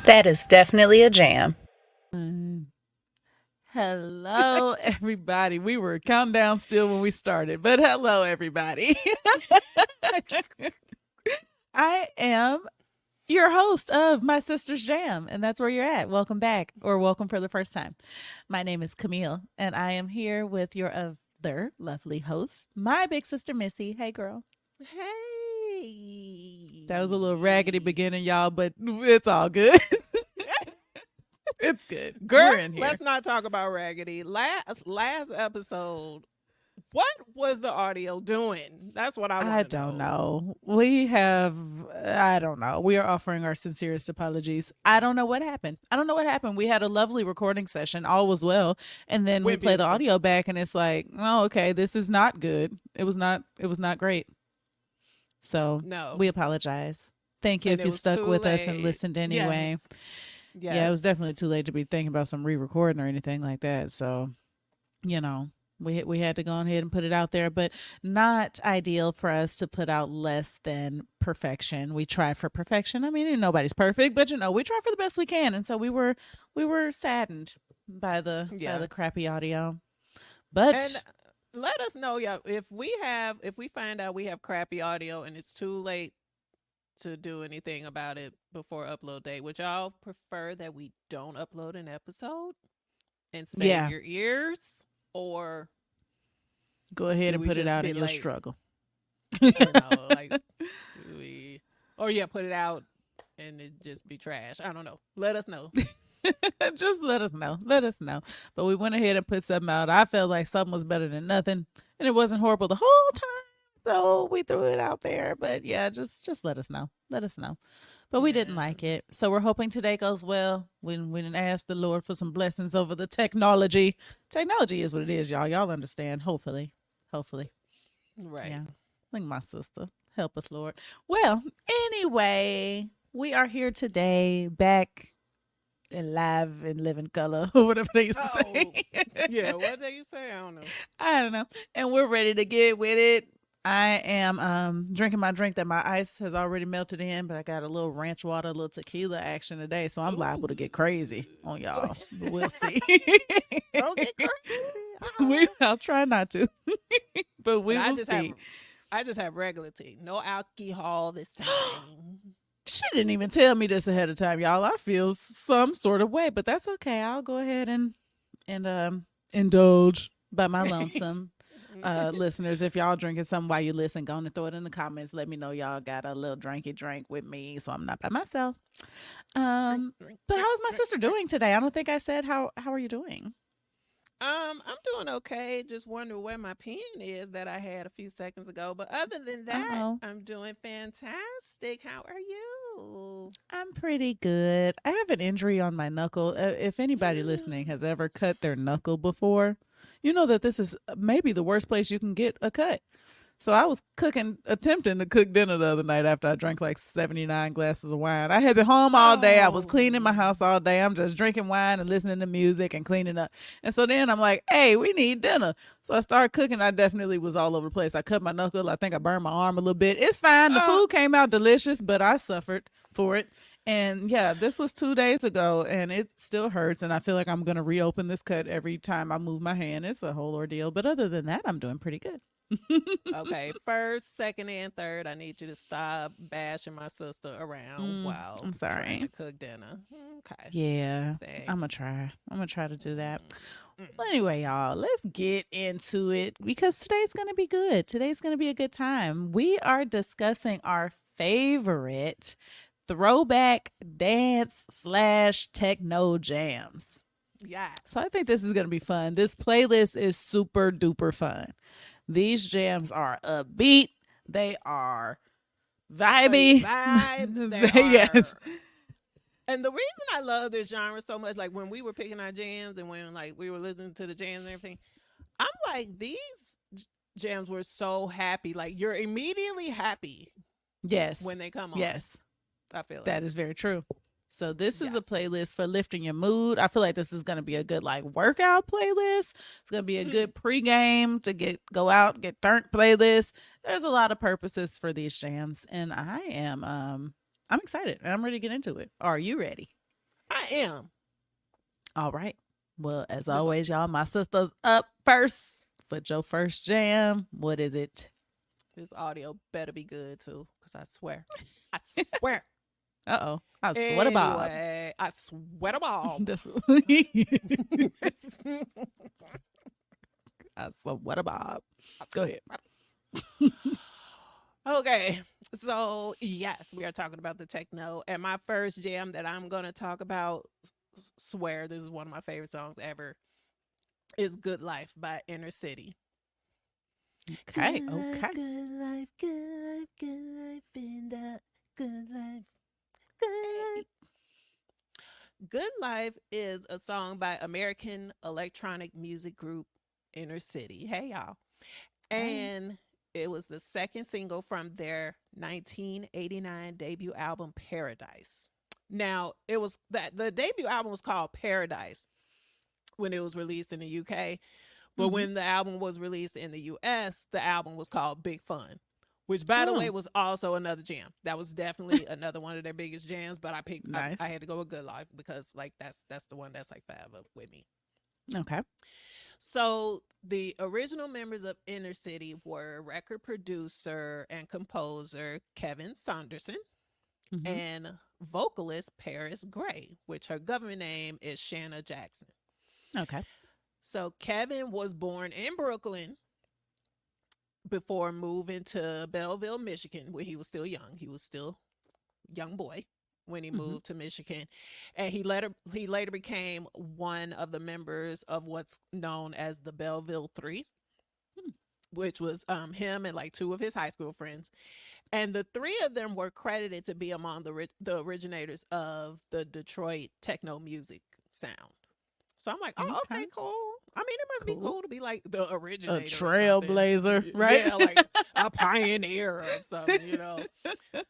That is definitely a jam. Mm. Hello, everybody. We were counting down still when we started, but hello, everybody. I am your host of My Sister's Jam, and that's where you're at. Welcome back, or welcome for the first time. My name is Camille, and I am here with your other lovely host, my big sister Missy. Hey, girl. That was a little raggedy Hey. beginning, y'all, but it's all good. It's good. Girl, We're in here. let's not talk about Raggedy. Last episode, what was the audio doing? That's what I I want to don't know. know. I don't know. We are offering our sincerest apologies. I don't know what happened. I don't know what happened. We had a lovely recording session. All was well. And then we Went played the beautiful. audio back and it's like, oh, okay, this is not good. It was not great. So No. we apologize. Thank you And if it you was stuck too with us and late. listened Yes. anyway. Yeah, it Yes. was definitely too late to be thinking about some re-recording or anything like that. So, you know, we had to go ahead and put it out there, but not ideal for us to put out less than perfection. We try for perfection. I mean, nobody's perfect, but we try for the best we can, and so we were saddened by Yeah. the crappy audio. And But let us know, yeah, if we find out we have crappy audio and it's too late to do anything about it before upload date, would y'all prefer that we don't upload an episode and save yeah, your ears, or go ahead do and we put it just out be and you'll like, struggle. like we, or yeah, put it out and it just be trash? I don't know. Let us know. Just let us know. Let us know. But we went ahead and put something out. I felt like something was better than nothing, and it wasn't horrible the whole time. So we threw it out there. But yeah, just let us know. Let us know. But we didn't Yeah. like it. So we're hoping today goes well. We didn't ask the Lord for some blessings over the technology. Technology is what it is, y'all. Y'all understand. Hopefully. Hopefully. Right. Yeah. Like my sister. Help us, Lord. Well, anyway, we are here today back in live and live in color or whatever they used to say. Oh, yeah. What did you say? I don't know. I don't know. And we're ready to get with it. I am drinking my drink that my ice has already melted in, but I got a little ranch water, a little tequila action today, so I'm liable to get crazy on Ooh. y'all. But we'll see. Don't get crazy. Uh-oh. I'll try not to, but And we will see. I just have regular tea. No alcohol this time. She didn't even tell me this ahead of time, y'all. I feel some sort of way, but that's okay. I'll go ahead and indulge by my lonesome. Listeners, if y'all drinking something while you listen, go on and throw it in the comments. Let me know y'all got a little drinky drink with me, so I'm not by myself. Drink, Um, drink, but drink, how is my drink, sister drink. doing today? I don't think I said how are you doing? I'm doing okay. Just wonder where my pen is that I had a few seconds ago. But other than Uh that, oh. I'm doing fantastic. How are you? I'm pretty good. I have an injury on my knuckle. If anybody listening has ever cut their knuckle before, you know that this is maybe the worst place you can get a cut. So I was attempting to cook dinner the other night after I drank like 79 glasses of wine. I had been home all day. I was Oh, cleaning my house all day. I'm just drinking wine and listening to music and cleaning up. And so then I'm like, hey, we need dinner. So I started cooking. I definitely was all over the place. I cut my knuckle. I think I burned my arm a little bit. It's fine. The uh, food came out delicious, but I suffered for it. And yeah, this was 2 days ago and it still hurts. And I feel like I'm going to reopen this cut every time I move my hand. It's a whole ordeal. But other than that, I'm doing pretty good. okay. First, second, and third, I need you to stop bashing my sister around while I'm trying to sorry. cook dinner. Okay. Yeah, I'm gonna Thanks. try. I'm gonna try to do that. Mm, mm. Well, anyway, y'all, let's get into it because today's gonna be good. Today's gonna be a good time. We are discussing our favorite throwback dance slash techno jams. So I think Yes. this is gonna be fun. This playlist is super duper fun. These jams are upbeat. They are Straight vibey. vibes. They Yes. are. And the reason I love this genre so much, like when we were picking our jams and when like we were listening to the jams and everything, I'm like, these jams were so happy. Like you're immediately happy when Yes. they come on. Yes. I feel like. That is very true. So this is a Yes. playlist for lifting your mood. I feel like this is going to be a good like workout playlist. It's going to be a Hmm. good pregame to go out, get burnt playlist. There's a lot of purposes for these jams and I'm excited. I'm ready to get into it. Are you ready? am. All right. Well, as always, y'all, my sister's up first for your first jam. What is it? This audio better be good too, because I swear. I swear. Uh-oh. I swear to Bob. Anyway, I swear to Bob. That's I swear to Bob. Go ahead. Okay, so yes, we are talking about the techno, and my first jam that I'm gonna talk about, swear this is one of my favorite songs ever, is "Good Life" by Inner City. Okay. Good Okay. life, good life, good life, good life in the good life, good life. Good Life is a song by American electronic music group Inner City. Hey y'all. And it was the second single from their 1989 debut album Paradise. Now, it was that the debut album was called Paradise when it was released in the UK, but when the album was released in the US, the album was called Big Fun, which by the way was also another jam. That was definitely another one of their biggest jams, but I picked Nice. I had to go with Good Life because like that's the one that's like forever with me. Okay. So the original members of Inner City were record producer and composer Kevin Saunderson and vocalist Paris Gray, which her government name is Shanna Jackson. Okay. So Kevin was born in Brooklyn before moving to Belleville, Michigan, when he was still young. He was still a young boy when he moved to Michigan, and he later became one of the members of what's known as the Belleville Three, which was him and like two of his high school friends, and the three of them were credited to be among the originators of the Detroit techno music sound. So I'm like, oh, okay, cool. I mean, it must be cool to be like the originator, a trailblazer, right? Yeah, like a pioneer of something, you know.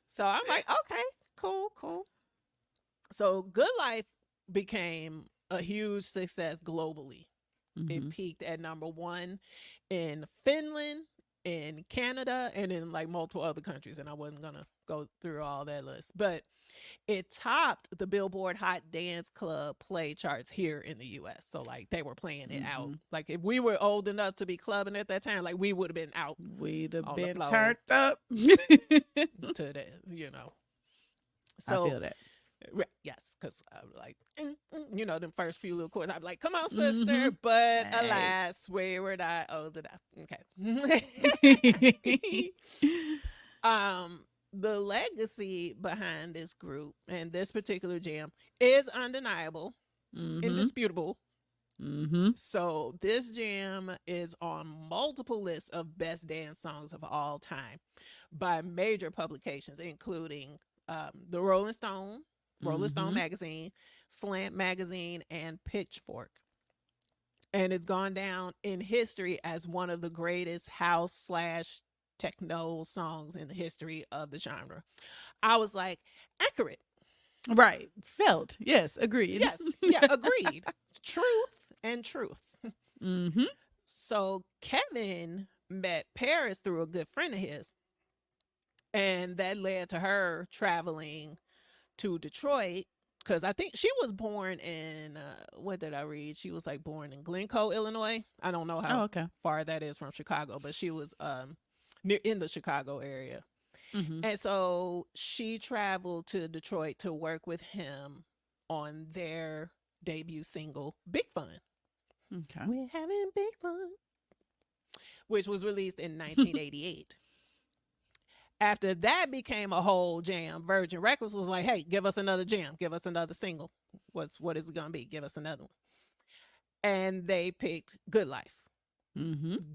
So I'm like, okay, cool. So Good Life became a huge success globally. It peaked at #1 in Finland, in Canada, and in like multiple other countries. And I wasn't gonna go through all that list, but it topped the Billboard Hot Dance Club play charts here in the US. So like they were playing it out. Like if we were old enough to be clubbing at that time, like we would have been out. We'd have on been the floor turned up. to that, you know. So I feel that. yes, because I was like, you know, them first few little chords, I'd be like, come on, sister. But alas, we were not old enough. Okay. The legacy behind this group and this particular jam is undeniable, indisputable. So this jam is on multiple lists of best dance songs of all time by major publications, including the Rolling Stone magazine, Slant magazine, and Pitchfork. And it's gone down in history as one of the greatest house / techno songs in the history of the genre. I was like, accurate. Right. Felt. Yes. Agreed. Yes. Yeah. Agreed. Truth. So Kevin met Paris through a good friend of his. And that led to her traveling to Detroit, because I think she was born in, what did I read? She was like born in Glencoe, Illinois. I don't know how far that is from Chicago, but she was near in the Chicago area. And so she traveled to Detroit to work with him on their debut single, Big Fun. Okay. We're having big fun, which was released in 1988. After that became a whole jam, Virgin Records was like, hey, give us another jam. Give us another single. What is it going to be? Give us another one. And they picked Good Life.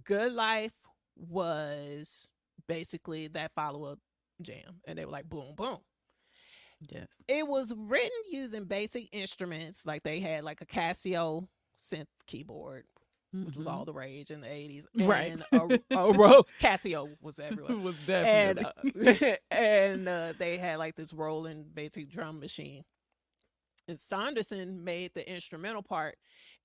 Good Life was basically that follow-up jam. And they were like, boom, boom. Yes. It was written using basic instruments. Like they had like a Casio synth keyboard, which was all the rage in the 80s. Right. And Casio was everywhere. Was definitely. And they had like this rolling basic drum machine. And Saunderson made the instrumental part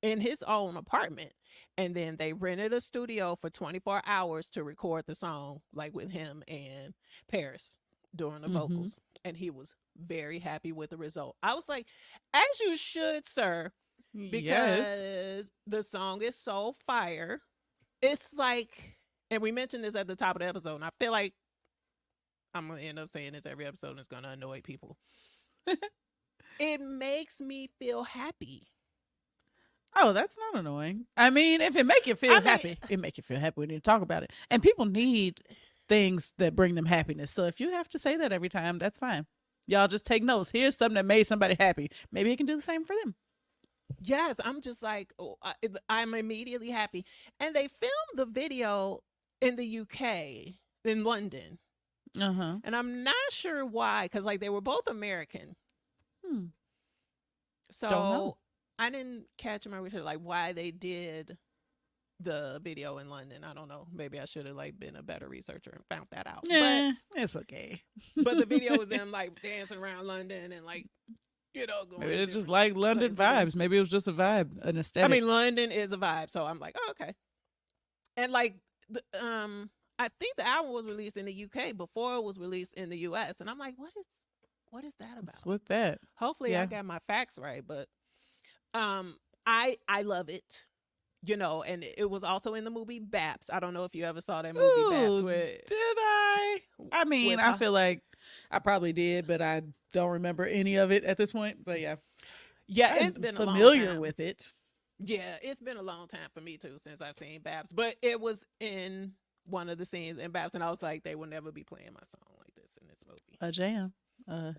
in his own apartment. And then they rented a studio for 24 hours to record the song, like with him and Paris. during the Mm-hmm. vocals, and he was very happy with the result. I was like, as you should, sir, Yes. because the song is so fire. It's like, and we mentioned this at the top of the episode, and I feel like I'm gonna end up saying this every episode, and it's gonna annoy people. It makes me feel happy. Oh, that's not annoying. I mean, if it make you feel happy, it make you feel happy. We need to talk about it. And people need things that bring them happiness. So if you have to say that every time, that's fine. Y'all just take notes. Here's something that made somebody happy. Maybe it can do the same for them. Yes, I'm just like, oh, I'm immediately happy. And they filmed the video in the UK, in London. Uh-huh. And I'm not sure why, because like they were both American. Don't So know. I didn't catch my research, like why they did the video in London. I don't know. Maybe I should have like been a better researcher and found that out. Yeah, it's okay. But the video was them like dancing around London and like, going. Maybe to it's just different like London places. vibes. Maybe it was just a vibe, an I aesthetic. mean, London is a vibe, so I'm like, oh, okay. And like, I think the album was released in the UK before it was released in the US, and I'm like, what is that about? What's with that? Hopefully, Yeah. I got my facts right, but I love it. And it was also in the movie Baps. I don't know if you ever saw that movie Baps. Ooh, With, did I? I mean, with I feel like I probably did, but I don't remember any of it at this point. But yeah, yeah, I'm it's been familiar a long time. with it. Yeah, it's been a long time for me too since I've seen Baps, but it was in one of the scenes in Baps, and I was like, they will never be playing my song like this in this movie. A jam.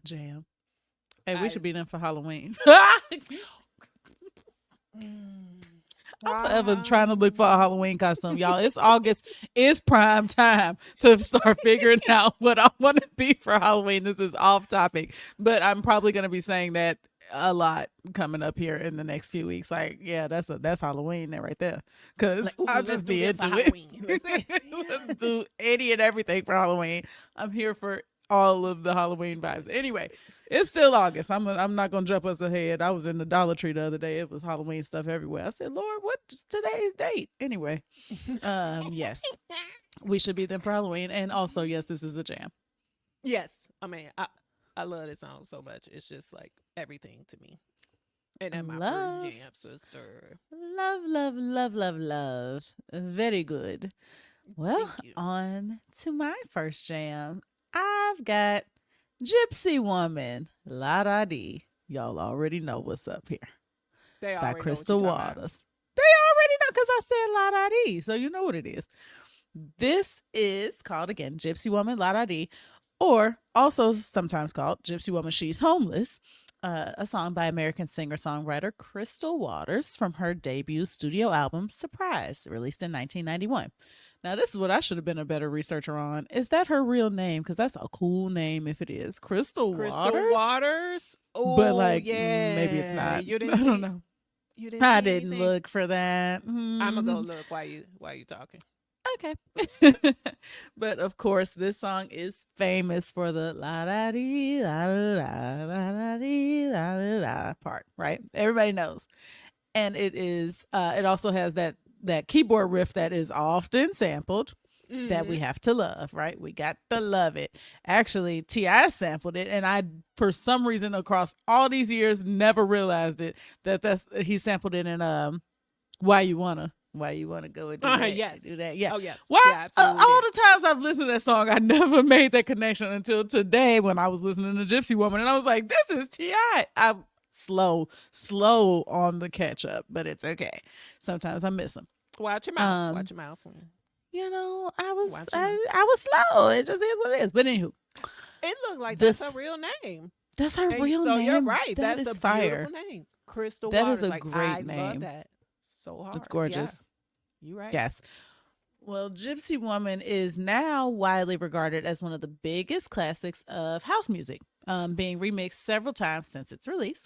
Jam. Hey, we should be done for Halloween. I'm forever trying to look for a Halloween costume, y'all. It's August. It's prime time to start figuring out what I want to be for Halloween. This is off topic, but I'm probably going to be saying that a lot coming up here in the next few weeks. Like, yeah, that's Halloween there right there. Because Like, I'll just be into it. Let's do any and everything for Halloween. I'm here for all of the Halloween vibes. Anyway, it's still August. I'm not gonna jump us ahead. I was in the Dollar Tree the other day. It was Halloween stuff everywhere. I said, Lord, what's today's date? Anyway, yes, we should be there for Halloween. And also, yes, this is a jam. Yes, I mean, I love this song so much. It's just like everything to me. And then my Love. first jam, sister. Love, love, love, love, love. Very good. Well, Thank you. on to my first jam. I've got Gypsy Woman, La Da Dee. Y'all already know what's up here. They By already know what Crystal you're talking about. Waters. They already know because I said La Da Dee, so you know what it is. This is called, again, Gypsy Woman, La Da Dee, or also sometimes called Gypsy Woman, She's Homeless, a song by American singer-songwriter Crystal Waters from her debut studio album, Surprise, released in 1991. Now, this is what I should have been a better researcher on. Is that her real name? Because that's a cool name if it is. Crystal Waters? Oh, but like, yeah. Maybe it's not. You didn't I see, don't know. You didn't I see didn't anything? look for that. I'm gonna go look while you talking. Okay. But of course, this song is famous for the la da dee la da da la da dee la da da part, right? Everybody knows. And it is it also has that keyboard riff that is often sampled that we have to love, right? We got to love it. Actually, T.I. sampled it, and I, for some reason, across all these years, never realized it he sampled it in Why You Wanna Go and Do That. Yes. Do that. Yeah. Oh yes. Why? Yeah, absolutely. All the times I've listened to that song, I never made that connection until today when I was listening to Gypsy Woman, and I was like, "This is T.I." I'm slow on the catch up, but it's okay. Sometimes I miss them. Watch your mouth. Watch your mouth. You know, I was Watch your mouth. I was slow. It just is what it is. But anywho, It looked like This- that's her real name. that's her And real so name. you're right. That That's is a fire. beautiful name. Crystal That Waters. is a like, great I name. love that so hard. It's gorgeous. Yeah. You're right. Yes. Well, Gypsy Woman is now widely regarded as one of the biggest classics of house music, being remixed several times since its release.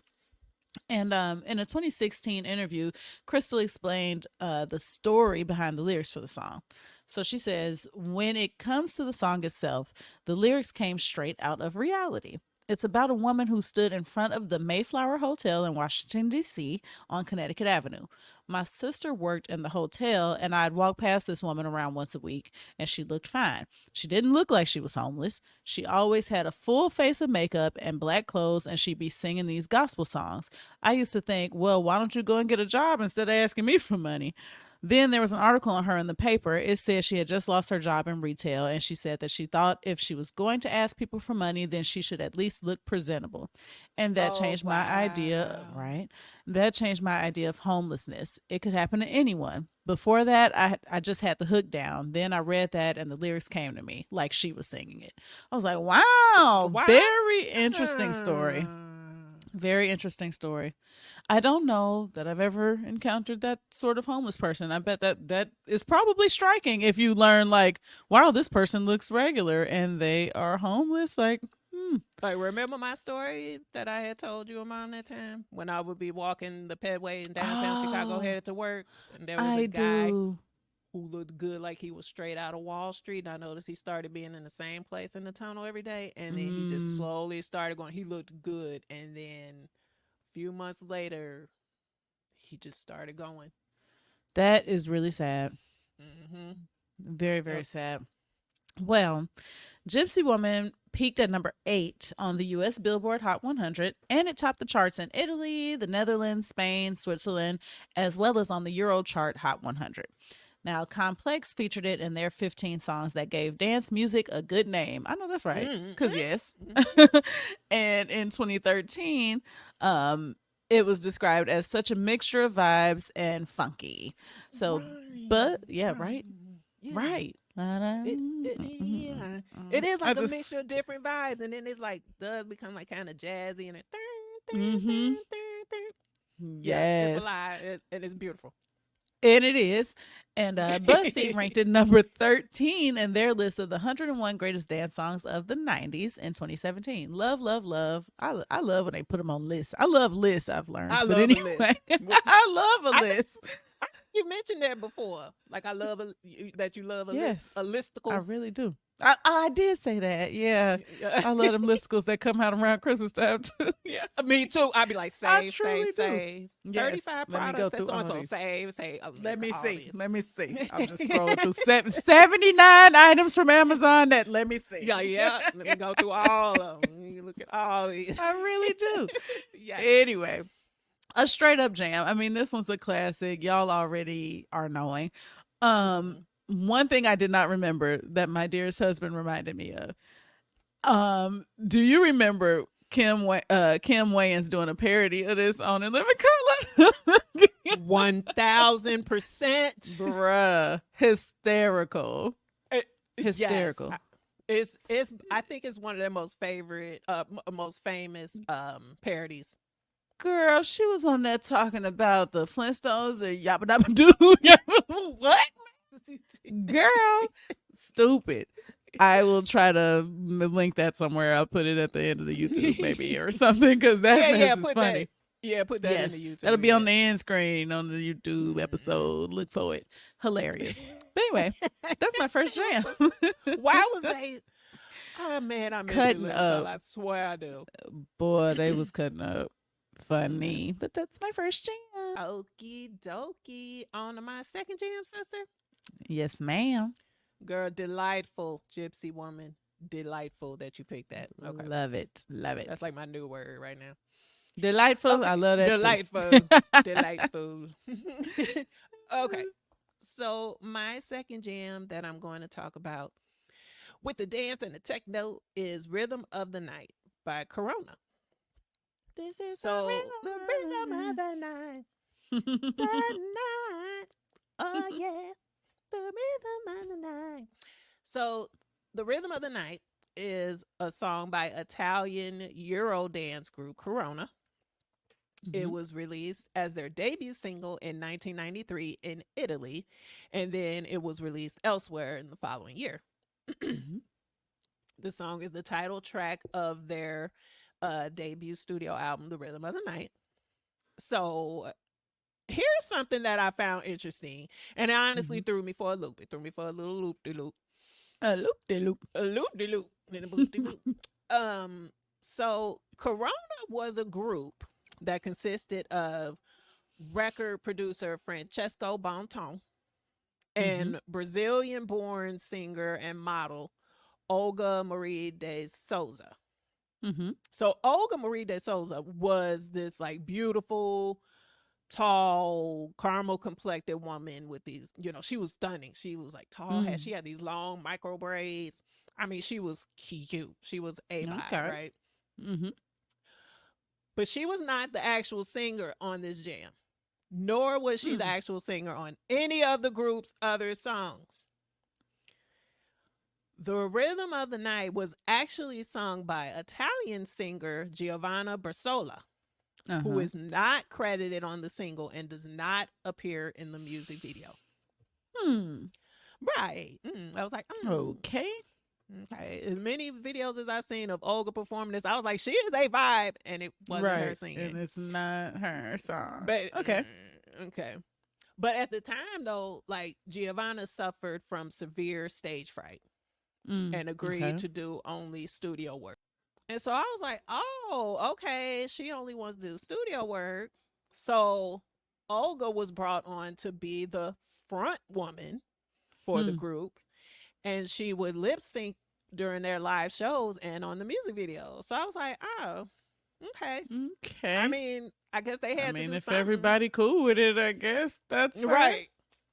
And in a 2016 interview, Crystal explained the story behind the lyrics for the song. So she says, when it comes to the song itself, the lyrics came straight out of reality. It's about a woman who stood in front of the Mayflower Hotel in Washington, D.C. on Connecticut Avenue. My sister worked in the hotel, and I'd walk past this woman around once a week, and she looked fine. She didn't look like she was homeless. She always had a full face of makeup and black clothes, and she'd be singing these gospel songs. I used to think, well, why don't you go and get a job instead of asking me for money? Then there was an article on her in the paper. It said she had just lost her job in retail, and she said that she thought if she was going to ask people for money, then she should at least look presentable. And that Oh changed my idea, wow. right? That changed my idea of homelessness. It could happen to anyone. Before that, I just had the hook down. Then I read that, and the lyrics came to me like she was singing it. I was like, wow, Wow. very interesting story. Very interesting story. I don't know that I've ever encountered that sort of homeless person. I bet that is probably striking if you learn like, wow, this person looks regular and they are homeless. Like, Like, remember my story that I had told you around that time when I would be walking the Pedway in downtown Chicago oh, headed to work, and there was a I guy do. who looked good like he was straight out of Wall Street. And I noticed he started being in the same place in the tunnel every day, and then he just Mm, slowly started going. He looked good, and then a few months later, he just started going. that is really sad. Mm-hmm. Very, very Yep. sad. Well, Gypsy Woman peaked at number 8 on the US Billboard Hot 100, and it topped the charts in Italy, the Netherlands, Spain, Switzerland, as well as on the Euro chart Hot 100. Now, Complex featured it in their 15 songs that gave dance music a good name. I know that's right, because Mm-hmm. yes. And in 2013, it was described as such a mixture of vibes and funky. So, Right. but yeah, Right. right, Yeah. right. La-da, Yeah, it mm. is I like a just, mixture of different vibes, and then it's like does become like kind of jazzy and it. mm-hmm. Yeah, it's a Yes, lie, and it's beautiful. and it is. And BuzzFeed ranked it number 13 in their list of the 101 greatest dance songs of the 90s in 2017. Love, love, love. I love when they put them on lists. I love lists, I've learned. I But love a anyway, list. Wh- I love a I think list. you mentioned that before. Like I love that you love a list, Yes, a I listicle. really do. I did say that. Yeah. Yeah. I love them listicles that come out around Christmas time too. Yeah. Me too. I'd be like, I save, save, truly do. save. Yes. 35 Let me go products. That's through so and all so. these. Save, save. Oh, Let look at me all see. these. Let me see. I'm just scrolling through 79 items from Amazon that let me see. Yeah, yeah. Let me go through all of them. You look at all these. I really do. Yeah. Anyway, a straight up jam. I mean, this one's a classic. Y'all already are knowing. Hmm. One thing I did not remember that my dearest husband reminded me of. Do you remember Kim Wayans doing a parody of this on In Living Color? 1000%. Bruh, hysterical, Yes. hysterical. It's I think it's one of their most favorite most famous parodies. Girl, she was on there talking about the Flintstones and yabba dabba doo. What? Girl, stupid. I will try to link that somewhere. I'll put it at the end of the YouTube maybe or something because that Yeah, mess yeah, is put funny. that. Yeah, put that in Yes, the YouTube. that'll be on Yeah. the end screen on the YouTube episode. Look for it. Hilarious. But anyway, that's my first jam. Why was they? Oh man, I miss it, Cutting Living Color. up. I swear I do. Boy, they was cutting up. Funny. But that's my first jam. Okie dokie. On to my second jam, sister. Yes, ma'am. Girl, delightful gypsy woman. Delightful that you picked that. Okay, Love it. Love it. that's like my new word right now. Delightful. Okay, I love that too. delightful, delightful. Okay, so my second jam that I'm going to talk about with the dance and the techno is "Rhythm of the Night" by Corona. This is So the rhythm of the night, the night, oh yeah, the rhythm of the night. So the rhythm of the night is a song by Italian Euro dance group Corona. It Mhm. was released as their debut single in 1993 in Italy, and then it was released elsewhere in the following year. Mhm. The song is the title track of their debut studio album, The Rhythm of the Night. So here's something that I found interesting, and it honestly Mhm. threw me for a loop. It threw me for a little loop de loop, A loop de loop. a loop de loop, and a boop de boop. Um, So Corona was a group that consisted of record producer Francesco Bonton Mm-hmm. and Brazilian born singer and model Olga Marie de Souza. Mm-hmm. So Olga Marie de Souza was this like beautiful, tall, caramel complected woman with these, she was stunning. She was like tall, she Mm. had these long micro braids. I mean, she was cute. She was a vibe, Okay. right? Mm-hmm. But she was not the actual singer on this jam, nor was she the Mm. actual singer on any of the group's other songs. The Rhythm of the Night was actually sung by Italian singer Giovanna Bersola, who Uh-huh. is not credited on the single and does not appear in the music video. Hmm. Right. I was like, Okay. okay. As many videos as I've seen of Olga performing this, I was like, she is a vibe, and it wasn't her Right. And singing. it's not her song. But Okay. okay. But at the time, though, like Giovanna suffered from severe stage fright and agreed Okay. to do only studio work. And so I was like, oh, okay. She only wants to do studio work. So Olga was brought on to be the front woman for the Hmm. group, and she would lip sync during their live shows and on the music videos. So I was like, oh, okay. Okay. I mean, I guess they had to do if something. everybody cool with it, I guess that's fine. Right.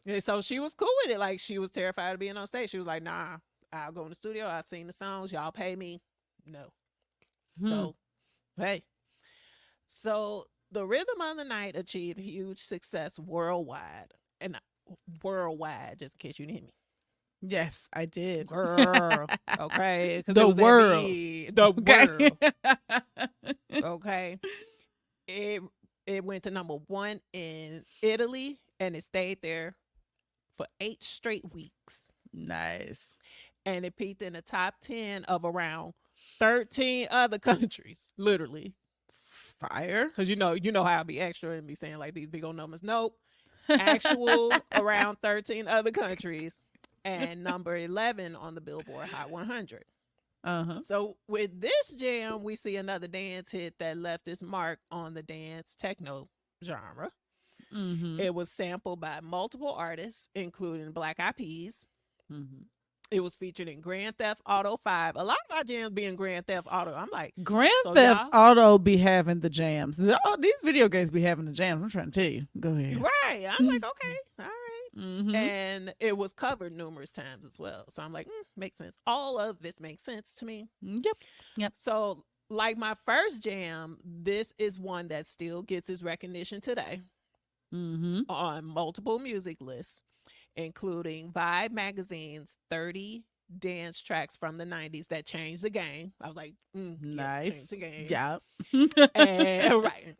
And so she was cool with it. Like, she was terrified of being on stage. She was like, nah, I'll go in the studio. I'll sing the songs. Y'all pay me. No. So, hey. So the Rhythm of the Night achieved huge success worldwide. And worldwide, just in case you didn't hear me. Yes, I did. Girl. Okay. The world. The world. Okay. It went to number 1 in Italy, and it stayed there for 8 straight weeks. Nice. And it peaked in the top 10 of around 13 other countries, literally. Fire. Because you know how I be extra and be saying like these big old numbers. Nope. Actual around 13 other countries, and number 11 on the Billboard Hot 100. Uh-huh. So with this jam, we see another dance hit that left its mark on the dance techno genre. Mm-hmm. It was sampled by multiple artists, including Black Eyed Peas. Mm-hmm. It was featured in Grand Theft Auto 5. A lot of our jams being Grand Theft Auto. I'm like, Grand so Theft y'all- Auto be having the jams. Oh, these video games be having the jams. I'm trying to tell you. Go ahead. right. I'm like, okay, all right. Mm-hmm. And it was covered numerous times as well. So I'm like, makes sense. All of this makes sense to me. Yep. So, like my first jam, this is one that still gets its recognition today Mm-hmm. on multiple music lists, including Vibe Magazine's 30 dance tracks from the 90s that changed the game. I was like, Nice. changed the game. Yeah. And, right.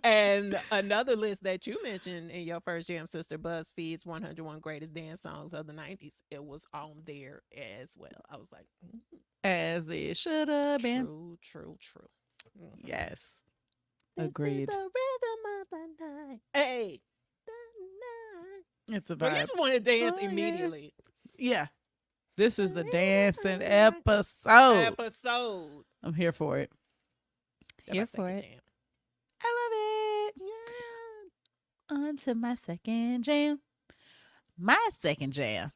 And another list that you mentioned in your first jam, sister, BuzzFeed's 101 Greatest Dance Songs of the 90s. It was on there as well. I was like, As it should have been. true. Yes. This is Agreed. the rhythm of the night. Hey. The night. It's a But you vibe. just want to dance Oh, yeah. immediately. Yeah. This is the dancing episode. I'm here for it. That's Here my for second it. jam. I love it. Yeah. On to my second jam. My second jam.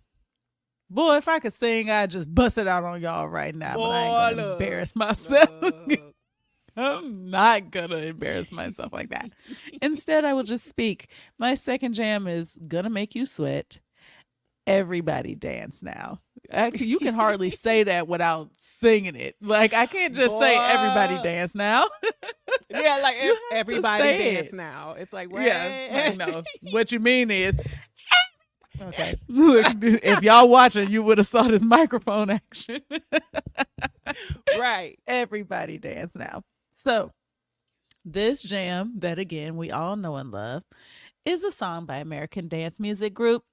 Boy, if I could sing, I'd just bust it out on y'all right now. But I ain't Boy, gonna look. embarrass myself. Look. I'm not gonna embarrass myself like that. Instead, I will just speak. My second jam is Gonna Make You Sweat. Everybody dance now. You can hardly say that without singing it. Like, I can't just say everybody Boy. dance now. Yeah, like You have to everybody say dance it. now. It's like, right? Yeah, like, no. What you mean is, okay. Look, if y'all watching, you would have saw this microphone action. Right. Everybody dance now. So, this jam that again we all know and love is a song by American dance music group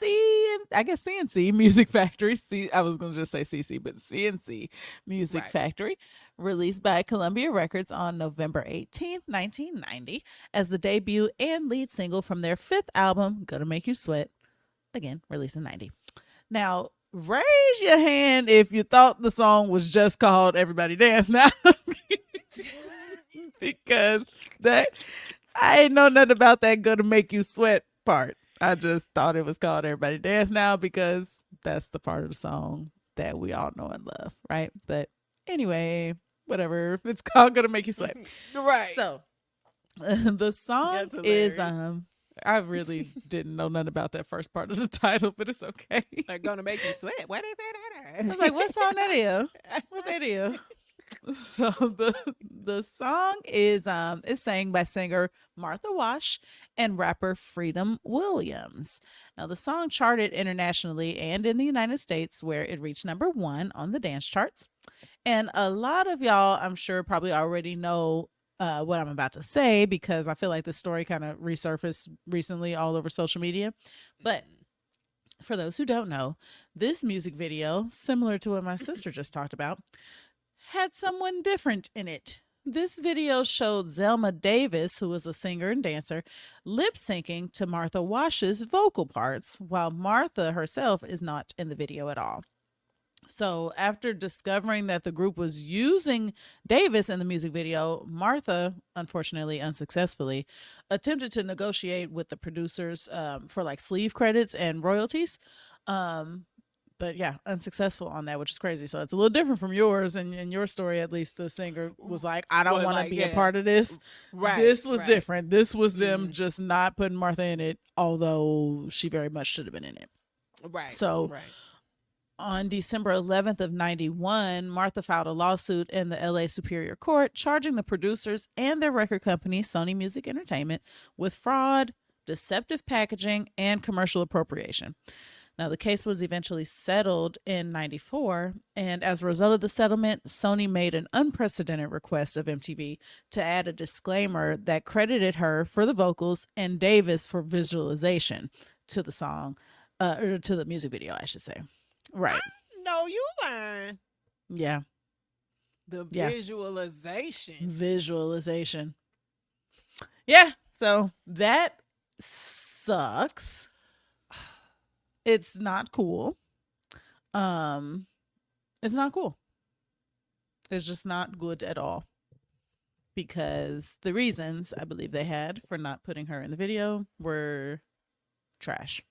CNC Music Factory. I was going to just say CC, but CNC Music Right. Factory, released by Columbia Records on November 18th, 1990, as the debut and lead single from their 5th album, Gonna Make You Sweat, again released in 90. Now, raise your hand if you thought the song was just called Everybody Dance Now. Because that I ain't know nothing about that gonna make you sweat part. I just thought it was called Everybody Dance Now because that's the part of the song that we all know and love, right? But anyway, whatever. It's called Gonna Make You Sweat. Right. So the song That's is hilarious. I really didn't know nothing about that first part of the title, but it's okay. They're gonna make you sweat. What is I that? was like, what song that is? What that is? So the song is sang by singer Martha Wash and rapper Freedom Williams. Now the song charted internationally and in the United States, where it reached number 1 on the dance charts. And a lot of y'all, I'm sure, probably already know what I'm about to say because I feel like this story kind of resurfaced recently all over social media. But for those who don't know, this music video, similar to what my sister just talked about, had someone different in it. This video showed Zelma Davis, who was a singer and dancer, lip syncing to Martha Wash's vocal parts, while Martha herself is not in the video at all. So after discovering that the group was using Davis in the music video, Martha, unfortunately unsuccessfully, attempted to negotiate with the producers for like sleeve credits and royalties. But yeah, unsuccessful on that, which is crazy. So it's a little different from yours. And in your story, at least the singer was like, I don't want to be a part of this. Right. This was right. different. This was them just not putting Martha in it, although she very much should have been in it. Right. So right. on December 11th of 91, Martha filed a lawsuit in the LA Superior Court charging the producers and their record company, Sony Music Entertainment, with fraud, deceptive packaging, and commercial appropriation. Now, the case was eventually settled in 94, and as a result of the settlement, Sony made an unprecedented request of MTV to add a disclaimer that credited her for the vocals and Davis for visualization to the song, or to the music video, I should say. Right. No, you lying. Yeah. The Yeah. visualization. Yeah. So that sucks. It's not cool. It's not cool. It's just not good at all. Because the reasons I believe they had for not putting her in the video were trash.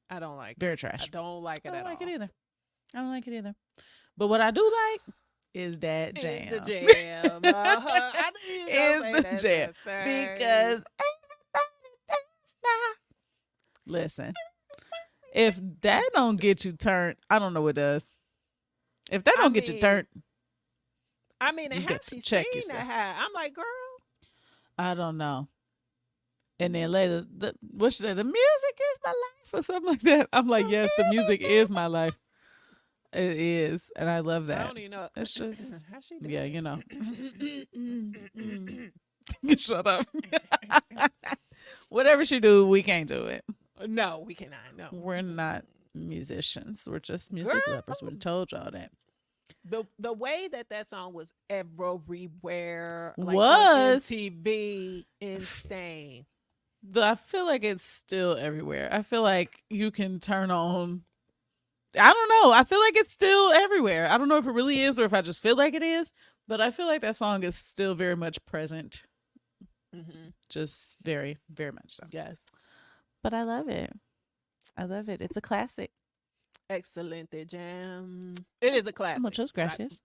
I don't like Very it. trash. I don't like it I at don't like all. it either. I don't like it either. But what I do like is that jam. It's the jam. I knew you Is gonna the say that, jam. sir. Because everybody dance now. Listen, if that don't get you turned, I don't know what does. If that don't get you turned, I mean, you and how got to she check seen yourself. that high? I'm like, girl. I don't know. And then later, what she said, the music is my life or something like that. I'm like, yes, the music is my life. It is. And I love that. I don't even know. It's just, how she do yeah, it? you know. Shut up. Whatever she do, we can't do it. No, we cannot. No, We're not musicians. We're just music Girl. lovers. We told y'all that. the way that song was everywhere, like Was. on MTV, insane. I feel like it's still everywhere. I feel like you can turn on. I don't know. I feel like it's still everywhere. I don't know if it really is or if I just feel like it is, but I feel like that song is still very much present. Mm-hmm. Just very, very much so. Yes, But I love it. I love it. It's a classic. excellent jam. It is a classic. Muchas gracias.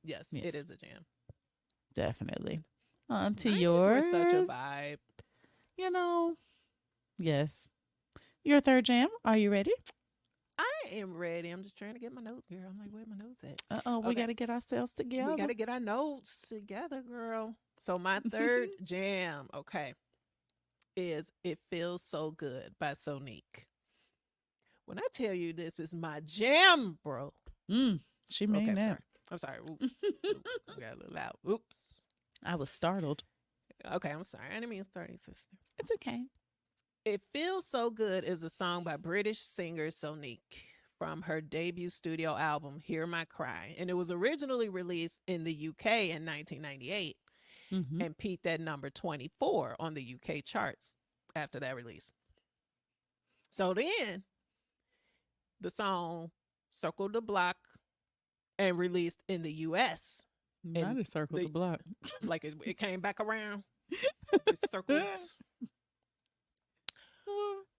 Yes, Yes. it is a jam. Definitely. On to 90s your, were such a vibe. you know, yes. Your third jam. Are you ready? I am ready. I'm just trying to get my notes here. I'm like, where my notes at? Uh-oh, we Okay. got to get ourselves together. We got to get our notes together, girl. So my third jam, okay, is It Feels So Good by Sonique. When I tell you this is my jam, bro. She made Okay, that. I'm sorry. Oops. I got a little loud. Oops. I was startled. Okay, I'm sorry. I didn't mean starting, sister. It's okay. It Feels So Good is a song by British singer Sonique from her debut studio album, Hear My Cry. And it was originally released in the UK in 1998 Mm-hmm. and peaked at number 24 on the UK charts after that release. So then the song circled the block and released in the US. Not a circle the- the block. Like it came back around. It circled.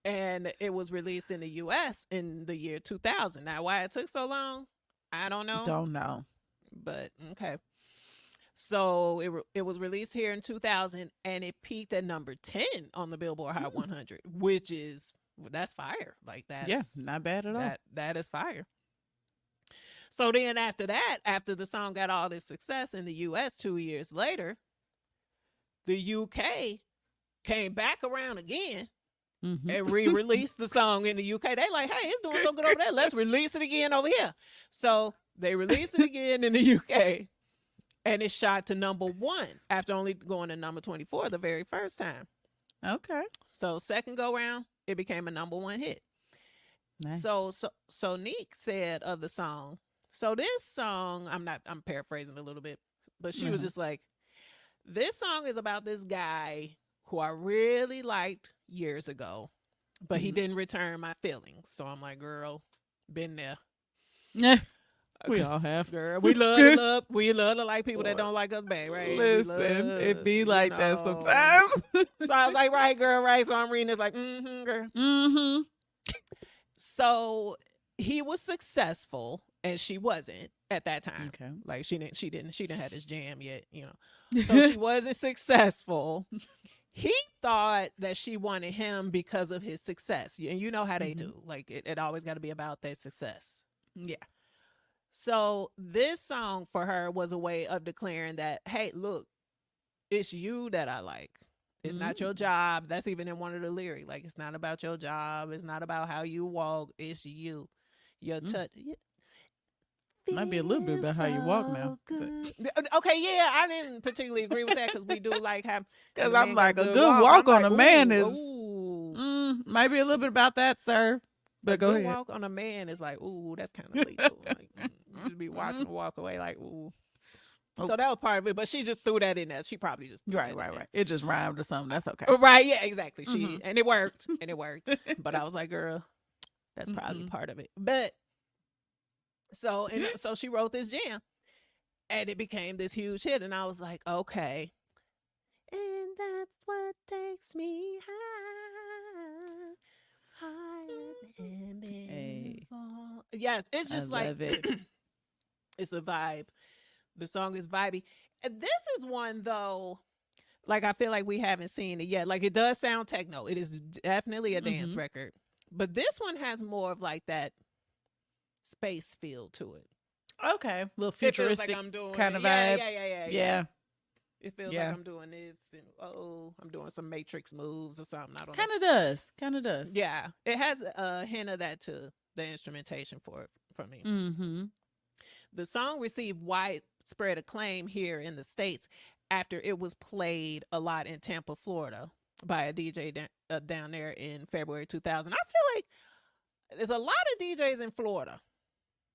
And it was released in the US in the year 2000. Now, why it took so long, I don't know. Don't know. But okay. So it was released here in 2000 and it peaked at number 10 on the Billboard Hot 100, which is that's fire. Like that's not bad at all. That is fire. So then after that, after the song got all this success in the US 2 years later, the UK came back around again and re-released the song in the UK. They like, hey, it's doing so good over there. Let's release it again over here. So they released it again in the UK. And it shot to number 1 after only going to number 24 the very first time. Okay. So second go round, it became a number 1 hit. Nice. So Neek said of the song, so this song, I'm paraphrasing a little bit, but she was just like, this song is about this guy who I really liked years ago, but he didn't return my feelings. So I'm like, girl, been there. Yeah. We all have. Girl, we love to like people that don't like us back, right? Listen, it be like that sometimes. So I was like, right, girl, right. So I'm reading this like, girl. So he was successful and she wasn't at that time. Okay. Like she didn't have this jam yet, you know. So she wasn't successful. He thought that she wanted him because of his success. And you know how they do. Like it always got to be about their success. Yeah. So this song for her was a way of declaring that, hey, look, it's you that I like. It's not your job. That's even in one of the lyrics. Like, it's not about your job. It's not about how you walk. It's you. Your touch. Might be a little bit about how you walk now. Okay, yeah, I didn't particularly agree with that because we do like have. Because I'm like, a good walk on a man is might be a little bit about that, sir. But go ahead. Walk on a man is like, ooh, that's kind of lethal. Like, you should be watching him walk away, like, ooh. Oh. So that was part of it, but she just threw that in there. She probably just right. It just rhymed or something. That's okay. Right? Yeah, exactly. And it worked, But I was like, girl, that's probably part of it. But so she wrote this jam, and it became this huge hit, and I was like, okay. And that's what takes me higher than before. Yes, it's just I love it. It's a vibe. The song is vibey. And this is one though, like I feel like we haven't seen it yet. Like it does sound techno. It is definitely a dance record. But this one has more of like that space feel to it. Okay. A little futuristic like I'm doing kind of vibe. Yeah. It feels like I'm doing this and I'm doing some Matrix moves or something. I don't know. Kind of does. Yeah. It has a hint of that to the instrumentation for it for me. The song received widespread acclaim here in the States after it was played a lot in Tampa, Florida by a DJ down there in February 2000. I feel like there's a lot of DJs in Florida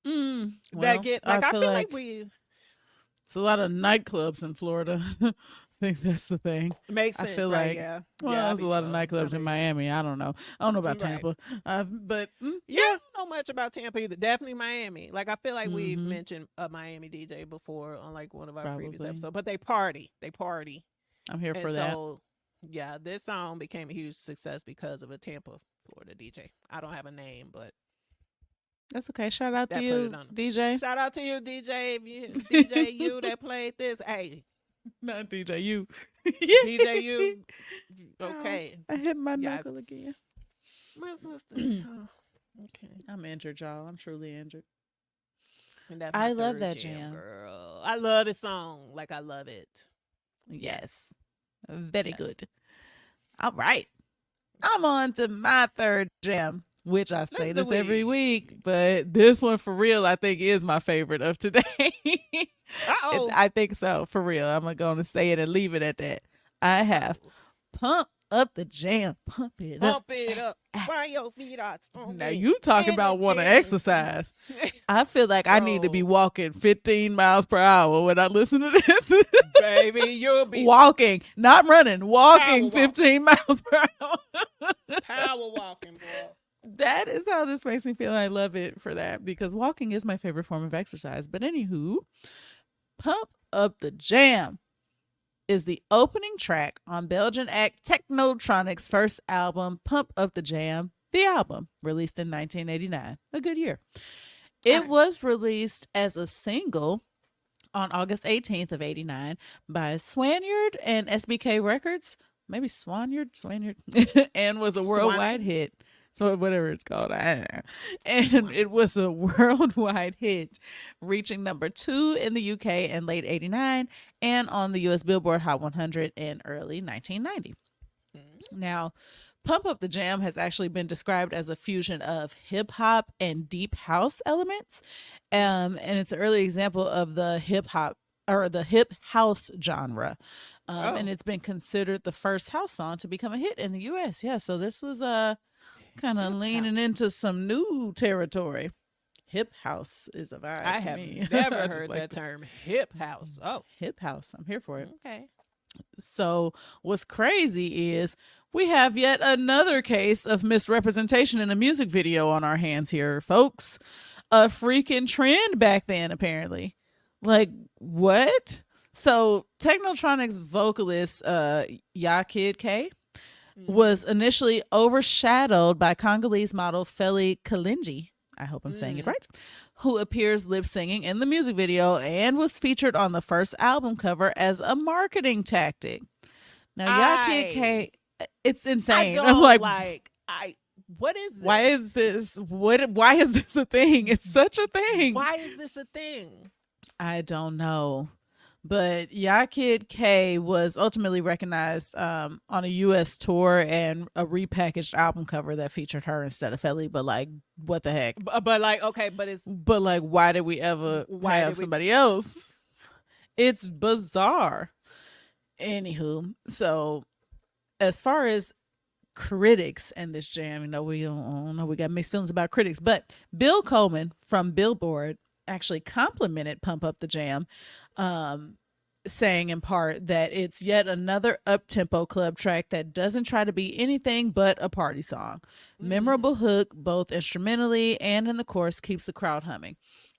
that get like I feel like it's a lot of nightclubs in Florida. I think that's the thing. Makes sense. I feel right? like Yeah. There's a lot of nightclubs in Miami. I don't know about Tampa, but I don't know much about Tampa either. Definitely Miami. Like I feel like we've mentioned a Miami DJ before on like one of our previous episodes. But they party. I'm here for that. So yeah, this song became a huge success because of a Tampa, Florida DJ. I don't have a name, but that's okay. Shout out to you, DJ. Shout out to you, DJ. DJ you that played this. Hey. Not DJ you. DJ you. Okay. I hit my knuckle again. My sister. Okay. I'm injured, y'all. I'm truly injured. And that's I love that jam. Girl. I love this song. Like I love it. Yes. Very good. All right. I'm on to my third jam, which I say this every week, but this one for real, I think is my favorite of today. I think so, for real. I'm going to say it and leave it at that. I have Pump Up the Jam. Pump it up. Why your feet are strong. Now you talking about want to exercise. I feel like I need to be walking 15 miles per hour when I listen to this. Baby, you'll be walking, not running, walking 15 miles per hour. Power walking, boy. That is how this makes me feel. I love it for that because walking is my favorite form of exercise. But anywho, Pump Up the Jam is the opening track on Belgian act Technotronic's first album, Pump Up the Jam, the album, released in 1989. A good year. It was released as a single on August 18th of 89 by Swanyard and SBK Records. Maybe Swanyard, and was a worldwide hit. So whatever it's called, I don't know. And it was a worldwide hit, reaching number 2 in the UK in late 89 and on the US Billboard Hot 100 in early 1990. Now, Pump Up the Jam has actually been described as a fusion of hip hop and deep house elements. And it's an early example of the hip hop or the hip house genre. And it's been considered the first house song to become a hit in the US. Yeah, so this was kind of leaning into some new territory. Hip house is a vibe. I to have me. never heard that term, hip house. Oh, hip house. I'm here for it. okay. So what's crazy is we have yet another case of misrepresentation in a music video on our hands here, folks. A freaking trend back then, apparently. Like, what? So Technotronic's vocalist, Kid K, was initially overshadowed by Congolese model Feli Kalinji. I hope I'm saying it right. Who appears lip singing in the music video and was featured on the first album cover as a marketing tactic. Now, Kid K, it's insane. I'm like, what is this? why is this? Why is this a thing? It's such a thing. Why is this a thing? I don't know. But Kid K was ultimately recognized on a U.S. tour and a repackaged album cover that featured her instead of Feli. But like, what the heck? But like, okay, but like, why did we ever have somebody else? It's bizarre. Anywho, so as far as critics and this jam, we don't know, we got mixed feelings about critics. But Bill Coleman from Billboard actually complimented Pump Up the Jam, saying in part that it's yet another up-tempo club track that doesn't try to be anything but a party song. Memorable hook, both instrumentally and in the chorus, keeps the crowd humming.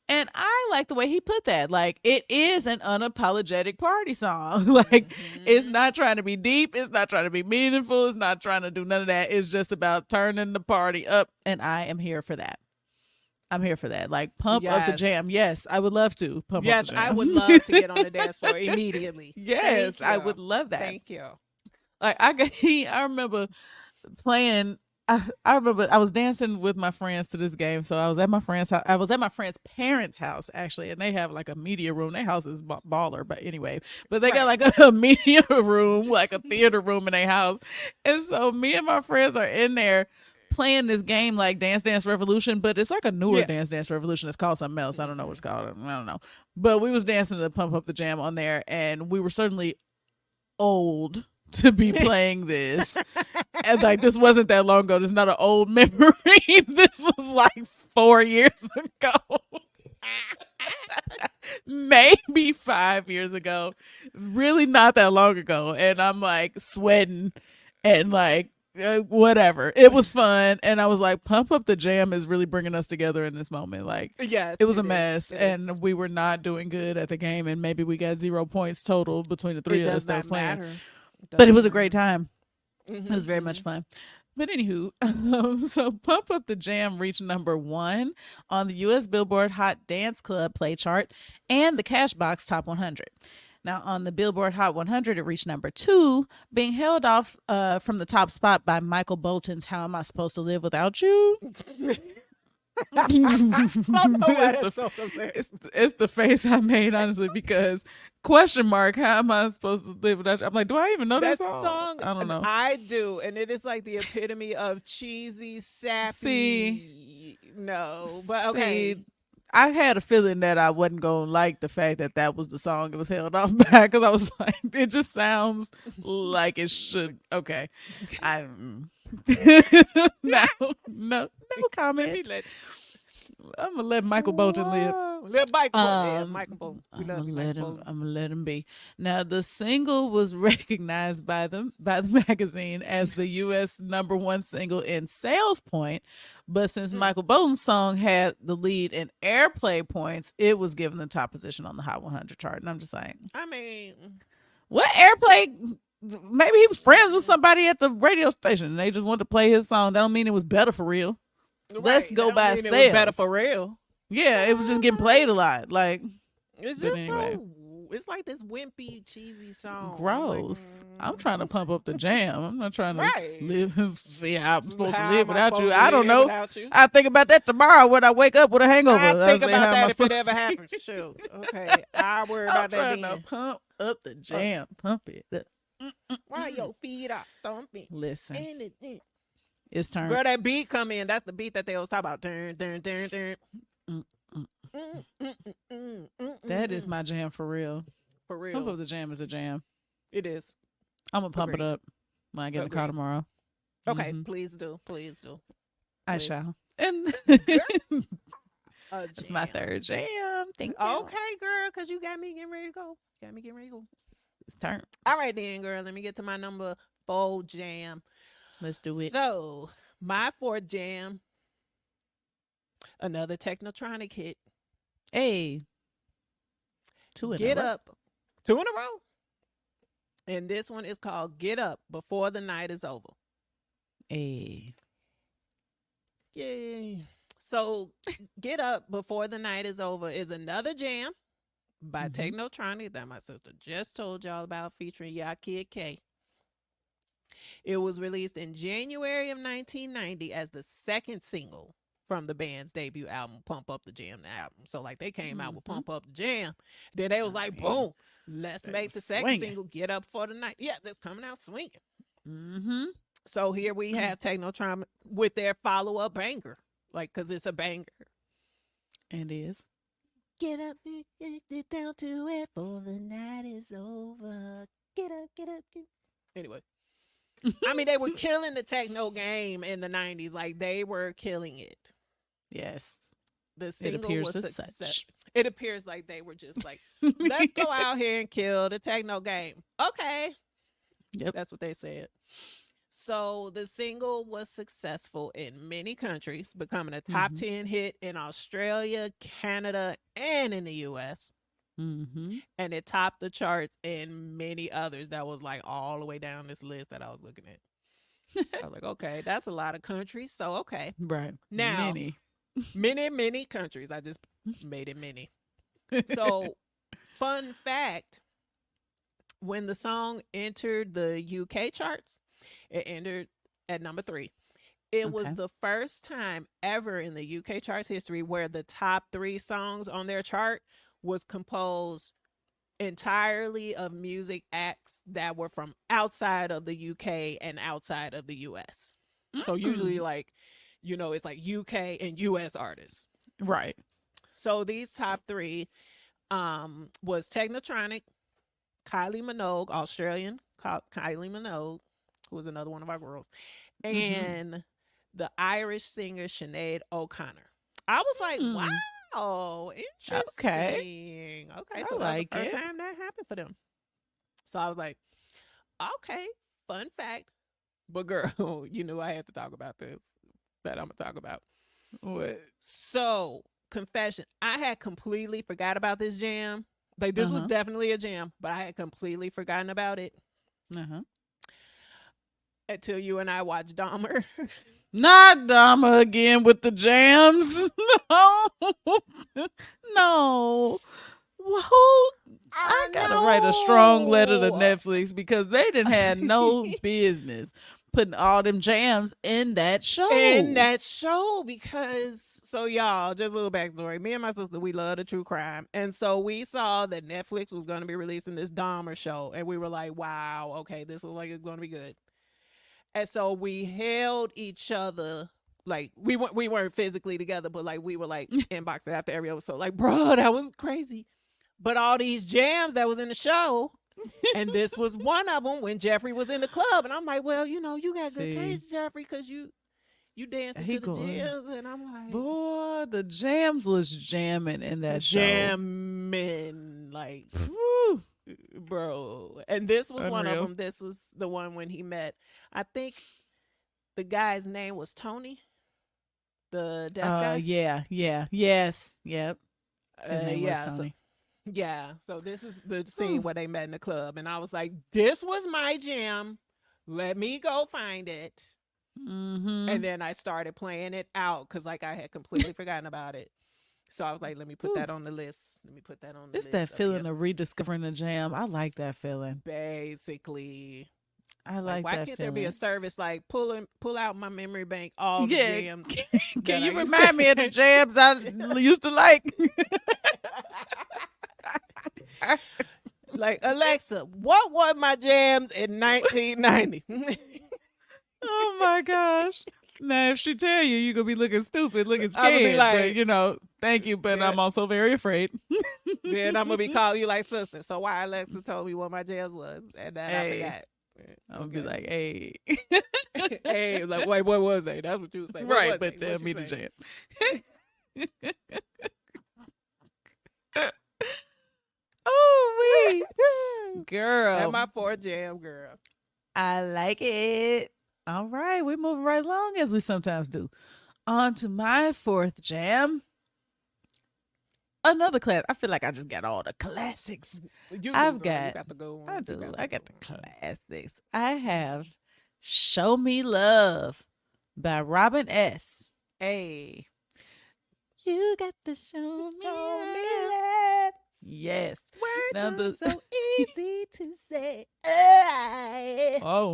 And I like the way he put that. Like, it is an unapologetic party song. Like, it's not trying to be deep. It's not trying to be meaningful. It's not trying to do none of that. It's just about turning the party up. And I am here for that. I'm here for that. Like, pump up the jam. Yes, I would love to pump up the jam. I would love to get on the dance floor immediately. Yes, I would love that. Thank you. Like, I remember playing. I remember I was dancing with my friends to this game. So I was at my friend's house. I was at my friend's parents' house actually, and they have like a media room. Their house is baller, but anyway. But they got like a media room, like a theater room in their house. And so me and my friends are in there playing this game like Dance Dance Revolution, but it's like a newer Dance Dance Revolution. It's called something else. I don't know what it's called. I don't know. But we was dancing to Pump Up the Jam on there, and we were certainly old to be playing this. And like, this wasn't that long ago. This is not an old memory. This was like 4 years ago. Maybe 5 years ago. Really not that long ago. And I'm like sweating and like, whatever. It was fun. And I was like, Pump Up the Jam is really bringing us together in this moment. Like, yes, it was a mess. And we were not doing good at the game. And maybe we got 0 points total between the three of us that was playing. But it was a great time. It was very much fun. But anywho, so Pump Up the Jam reached number 1 on the U.S. Billboard Hot Dance Club Play Chart and the Cashbox Top 100. Now, on the Billboard Hot 100, it reached number 2, being held off from the top spot by Michael Bolton's How Am I Supposed to Live Without You? It's the face I made, honestly, because question mark, how am I supposed to live without you? I'm like, do I even know that song? I don't know. I do, and it is like the epitome of cheesy, sappy. No, but okay. I had a feeling that I wasn't going to like the fact that that was the song it was held off by, because I was like, it just sounds like it should. Okay. No comment. I'm gonna let Michael Bolton live. Let Michael Bolton. Yeah, Michael Bolton. We I'm love gonna you, let Michael him. Bolton. I'm gonna let him be. Now, the single was recognized by the magazine as the U.S. #1 single in sales point, but since Michael Bolton's song had the lead in airplay points, it was given the top position on the Hot 100 chart. And I'm just like, I mean, what airplay? Maybe he was friends with somebody at the radio station, and they just wanted to play his song. That don't mean it was better for real. Let's go that don't by mean sales. It was better for real. Yeah, it was just getting played a lot. Like, It's but just anyway. so. It's like this wimpy, cheesy song. Gross. I'm trying to pump up the jam. I'm not trying to Right. live, see how I'm supposed How to live am I without you. supposed to I don't live know. without you? I think about that tomorrow when I wake up with a hangover. I think say, about how am that I if it supposed- ever happens. Shoot. Okay. I'll worry I'm about that trying then. to pump up the jam. Pump it up. Why your feet are thumping? Listen, In it. it's turn. Girl, that beat come in. That's the beat that they always talk about. Dun, dun, dun, dun. That is my jam for real. For real. Pump up the jam is a jam. It is. I'm gonna pump Agreed. it up when I get in the car Agreed. tomorrow. Okay, Mhm. please do. Please do. I Please. shall. And it's my Jam. third jam. Thank you. Okay, girl, because you got me getting ready to go. It's turn. All right, then, girl. Let me get to my number 4 jam. Let's do it. So, my 4th jam, another Technotronic hit. Hey. 2 in Get a row. Up. 2 in a row. And this one is called Get Up Before the Night is Over. Hey. Yay. So, Get Up Before the Night is Over is another jam by Technotronic that my sister just told y'all about, featuring Ya Kid K. It was released in January of 1990 as the second single from the band's debut album, Pump Up the Jam, the album. So, like, they came out with Pump Up the Jam. Then they was like, boom, let's They make was the second swinging. single Get Up for the Night. Yeah, that's coming out swinging. Mm-hmm. So here we have Technotronic with their follow-up banger, like, because it's a banger. And is. Get up, get down to it for the night is over. Get up, get up, get. Anyway, I mean, they were killing the techno game in the 90s. Like, they were killing it. Yes. The It single appears was as success. such. It appears like they were just like, let's go out here and kill the techno game. Okay. Yep. That's what they said. So the single was successful in many countries, becoming a top 10 hit in Australia, Canada, and in the US. Mm-hmm. And it topped the charts in many others that was like all the way down this list that I was looking at. I was like, okay, that's a lot of countries. So, okay. Right. Now, Many. many countries. I just made it many. So, fun fact, when the song entered the UK charts, it entered at number 3. It was Okay. the first time ever in the UK charts history where the top 3 songs on their chart was composed entirely of music acts that were from outside of the UK and outside of the US. So usually, like, you know, it's like UK and US artists. Right. So these top 3 was Technotronic, Kylie Minogue, Australian Kylie Minogue, who was another one of our girls, and the Irish singer Sinead O'Connor. I was like, wow, interesting. Okay, so I that was like the first it. time that happened for them. So I was like, okay, fun fact. But girl, you knew I had to talk about this that I'm going to talk about. What? So, confession, I had completely forgot about this jam. Like, this was definitely a jam, but I had completely forgotten about it until you and I watched Dahmer. Not Dama again with the jams. No. No. Who? I gotta write a strong letter to Netflix because they didn't have no business putting all them jams in that show. Because, so y'all, just a little backstory. Me and my sister, we love the true crime. And so we saw that Netflix was going to be releasing this Dahmer show. And we were like, wow, okay, this looks like it's going to be good. And so we held each other, like, we weren't physically together, but like we were like inboxing after every episode, like, bro, that was crazy. But all these jams that was in the show, and this was one of them when Jeffrey was in the club. And I'm like, well, you know, you got good taste, Jeffrey, because you You dancing He to the going, jams, and I'm like, boy, the jams was jamming in that show. jamming, like, Woo, bro. And this was one of unreal. them. This was the one when he met. I think the guy's name was Tony, the deaf guy. Yes, yep. His name was Yeah. So Tony. yeah. So this is the scene where they met in the club, and I was like, this was my jam. Let me go find it. Mm-hmm. And then I started playing it out because like I had completely forgotten about it. So I was like, let me put that on the list. Let me put that on the It's list. that feeling of rediscovering the jam. I like that feeling. Basically. I Like, like why that can't feeling. there be a service like pull out my memory bank all the Yeah. jams? Can you I used remind me of the jams I used to like? Like, Alexa, what were my jams in 1990? Oh my gosh. Now if she tell you, you're gonna be looking stupid, looking I'ma be scared. like, but you know, thank you, but yeah. I'm also very afraid. Then I'm gonna be calling you like, sister. So why Alexa told me what my jams was, and then I forgot. I'm gonna be like, hey. Hey, like, wait, what was they? That's what you was saying. Right, but tell me the jam. Oh wait. Girl. That's my poor jam, girl. I like it. All right, we're moving right along as we sometimes do. On to my fourth jam. Another class. I feel like I just got all the classics. I've got the good ones. I do. I got the classics. I have Show Me Love by Robin S. Hey. You got to show me love. Yes. Words Now are so easy to say. You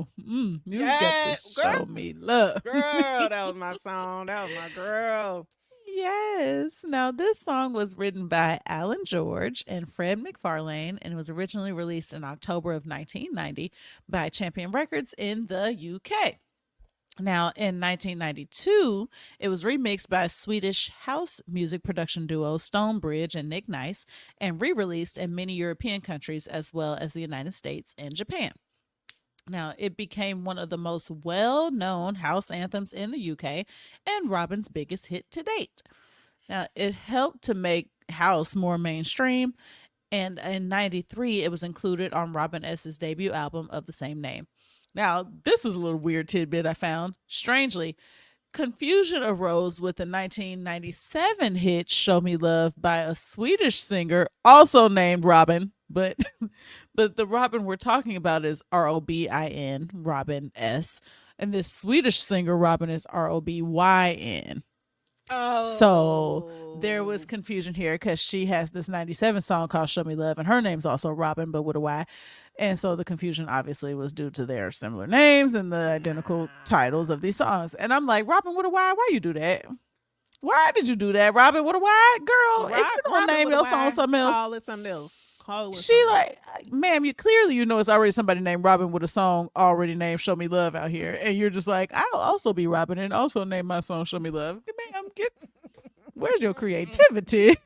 Yeah, got to show me love. Girl, that was my song. That was my girl. Yes. Now, this song was written by Alan George and Fred McFarlane, and it was originally released in October of 1990 by Champion Records in the UK. Now, in 1992, it was remixed by Swedish house music production duo Stonebridge and Nick Nice and re-released in many European countries as well as the United States and Japan. Now, it became one of the most well-known house anthems in the UK and Robin's biggest hit to date. Now, it helped to make house more mainstream, and in 93, it was included on Robin S.'s debut album of the same name. Now, this is a little weird tidbit I found. Strangely, confusion arose with the 1997 hit Show Me Love by a Swedish singer also named Robin, but the Robin we're talking about is Robin, Robin S. And this Swedish singer Robin is Robyn. Oh. So there was confusion here because she has this 97 song called Show Me Love, and her name's also Robin, but with a Y. And so the confusion obviously was due to their similar names and the identical titles of these songs. And I'm like, Robin with a Y, why you do that? Why did you do that, Robin with a Y? Girl, if you don't name your song something else. Call it something else. She like, ma'am, you clearly know it's already somebody named Robin with a song already named Show Me Love out here. And you're just like, I'll also be Robin and also name my song Show Me Love. Ma'am, where's your creativity?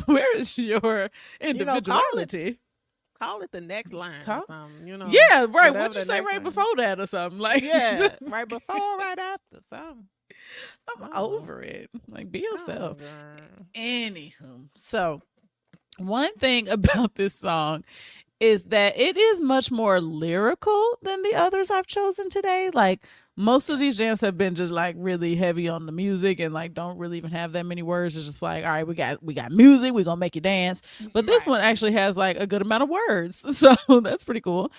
Where is your individuality? Call it the next line or something, Yeah, right. What'd you say right before that or something? Like, yeah, right before, right after, something. I'm over it. Like, be yourself. Anywho, so one thing about this song is that it is much more lyrical than the others I've chosen today. Like, most of these jams have been just like really heavy on the music and like don't really even have that many words. It's just like, all right, we got music, we're gonna make you dance. But this one actually has like a good amount of words. So that's pretty cool.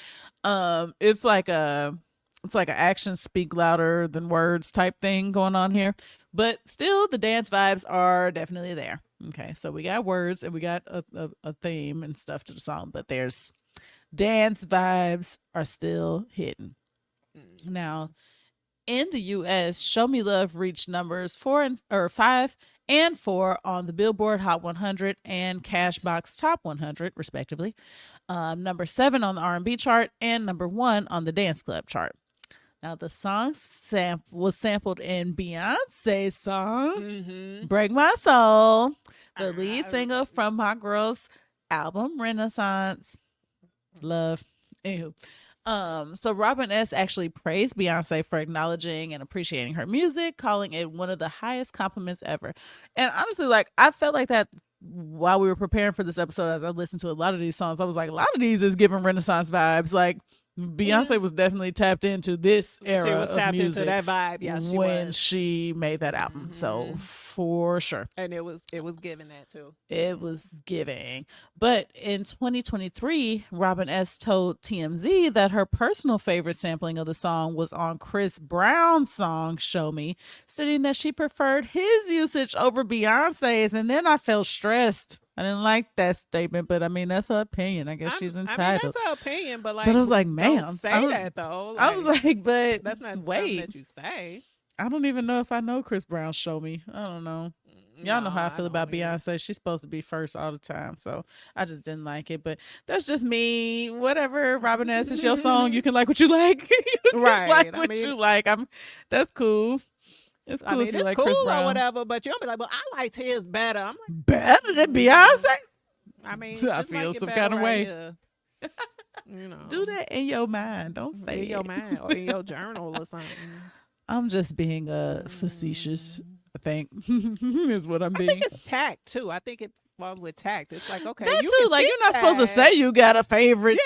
It's like an action speak louder than words type thing going on here. But still the dance vibes are definitely there. Okay, so we got words and we got a theme and stuff to the song, but there's dance vibes are still hidden. Now, in the US, Show Me Love reached numbers 5 and 4 on the Billboard Hot 100 and Cashbox Top 100, respectively. Number 7 on the R&B chart and number 1 on the Dance Club chart. Now, the song was sampled in Beyonce's song, Break My Soul, the lead single from my girl's album, Renaissance. Love. Anywho. So Robin S. actually praised Beyonce for acknowledging and appreciating her music, calling it one of the highest compliments ever. And honestly, like, I felt like that while we were preparing for this episode, as I listened to a lot of these songs, I was like, a lot of these is giving Renaissance vibes. Like, Beyonce was definitely tapped into this era She was of tapped music into that vibe. Yes, she when was. she made that album. So for sure. And it was giving that too. It was giving. But in 2023, Robin S. told TMZ that her personal favorite sampling of the song was on Chris Brown's song Show Me, stating that she preferred his usage over Beyonce's. And then I felt stressed. I didn't like that statement, but I mean, that's her opinion. I guess she's entitled. I mean, that's her opinion, but like, but I was like, don't ma'am. say that though. I was like, but that's not something wait. that you say. I don't even know if I know Chris Brown Show Me. I don't know. Y'all know how I feel about Beyonce. She's supposed to be first all the time. So I just didn't like it. But that's just me. Whatever, Robin S. It's your song. You can like what you like. You right. Like what you like. That's cool. It's cool if you it's like cool Chris Brown or whatever, but you'll be like, well, I liked his better. I'm like, better than Beyonce? I mean, I just feel like some it kind of right way. here. You know, Do that in your mind. Don't say in it. your mind or in your journal or something. I'm just being facetious, I think, is what I'm being. I think it's tact too. I think it falls with tact. It's like, okay, that you too. can Like, pick you're not supposed to that. say you got a favorite,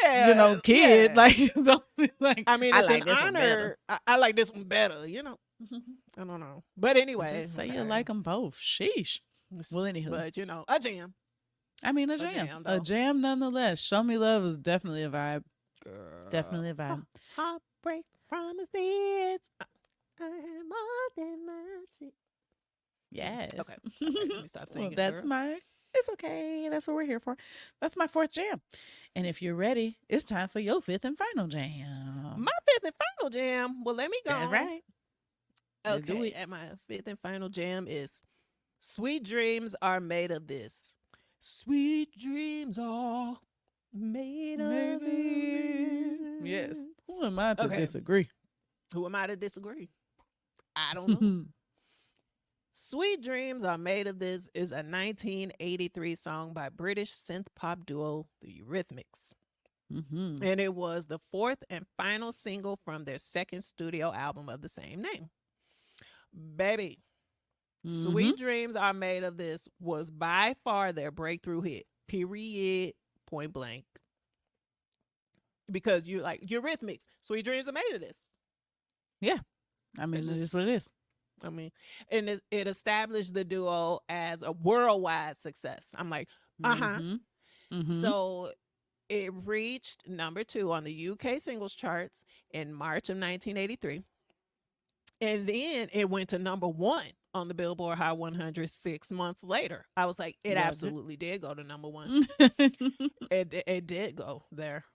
kid. Yeah. Like, don't like. I mean, I it's like an this one better. honor. I like this one better. You know, I don't know, but anyway, Just say you like them both. Sheesh. Well, anywho, but you know, a jam. I mean, a jam nonetheless. Show Me Love is definitely a vibe. Girl. Definitely a vibe. Heartbreak promises. I am more than my shit. Yes. Okay. Let me stop singing. Well, that's girl. it's okay. That's what we're here for. That's my fourth jam. And if you're ready, it's time for your fifth and final jam. My fifth and final jam. Well, let me go. That's right. Let's do Okay. it. And my fifth and final jam is Sweet Dreams Are Made of This. Sweet dreams are made of this. Yes. Who am I to disagree? Who am I to disagree? I don't know. Sweet Dreams Are Made of This is a 1983 song by British synth pop duo The Eurythmics. And it was the fourth and final single from their second studio album of the same name. Baby, Sweet Dreams Are Made of This was by far their breakthrough hit. Period. Point blank. Because you like Eurythmics. Sweet Dreams Are Made of This. Yeah. I mean, it is what it is. I mean, and it established the duo as a worldwide success. I'm like, So it reached number 2 on the UK singles charts in March of 1983. And then it went to number 1 on the Billboard Hot 100 6 months later. I was like, it absolutely did go to number 1. It did go there.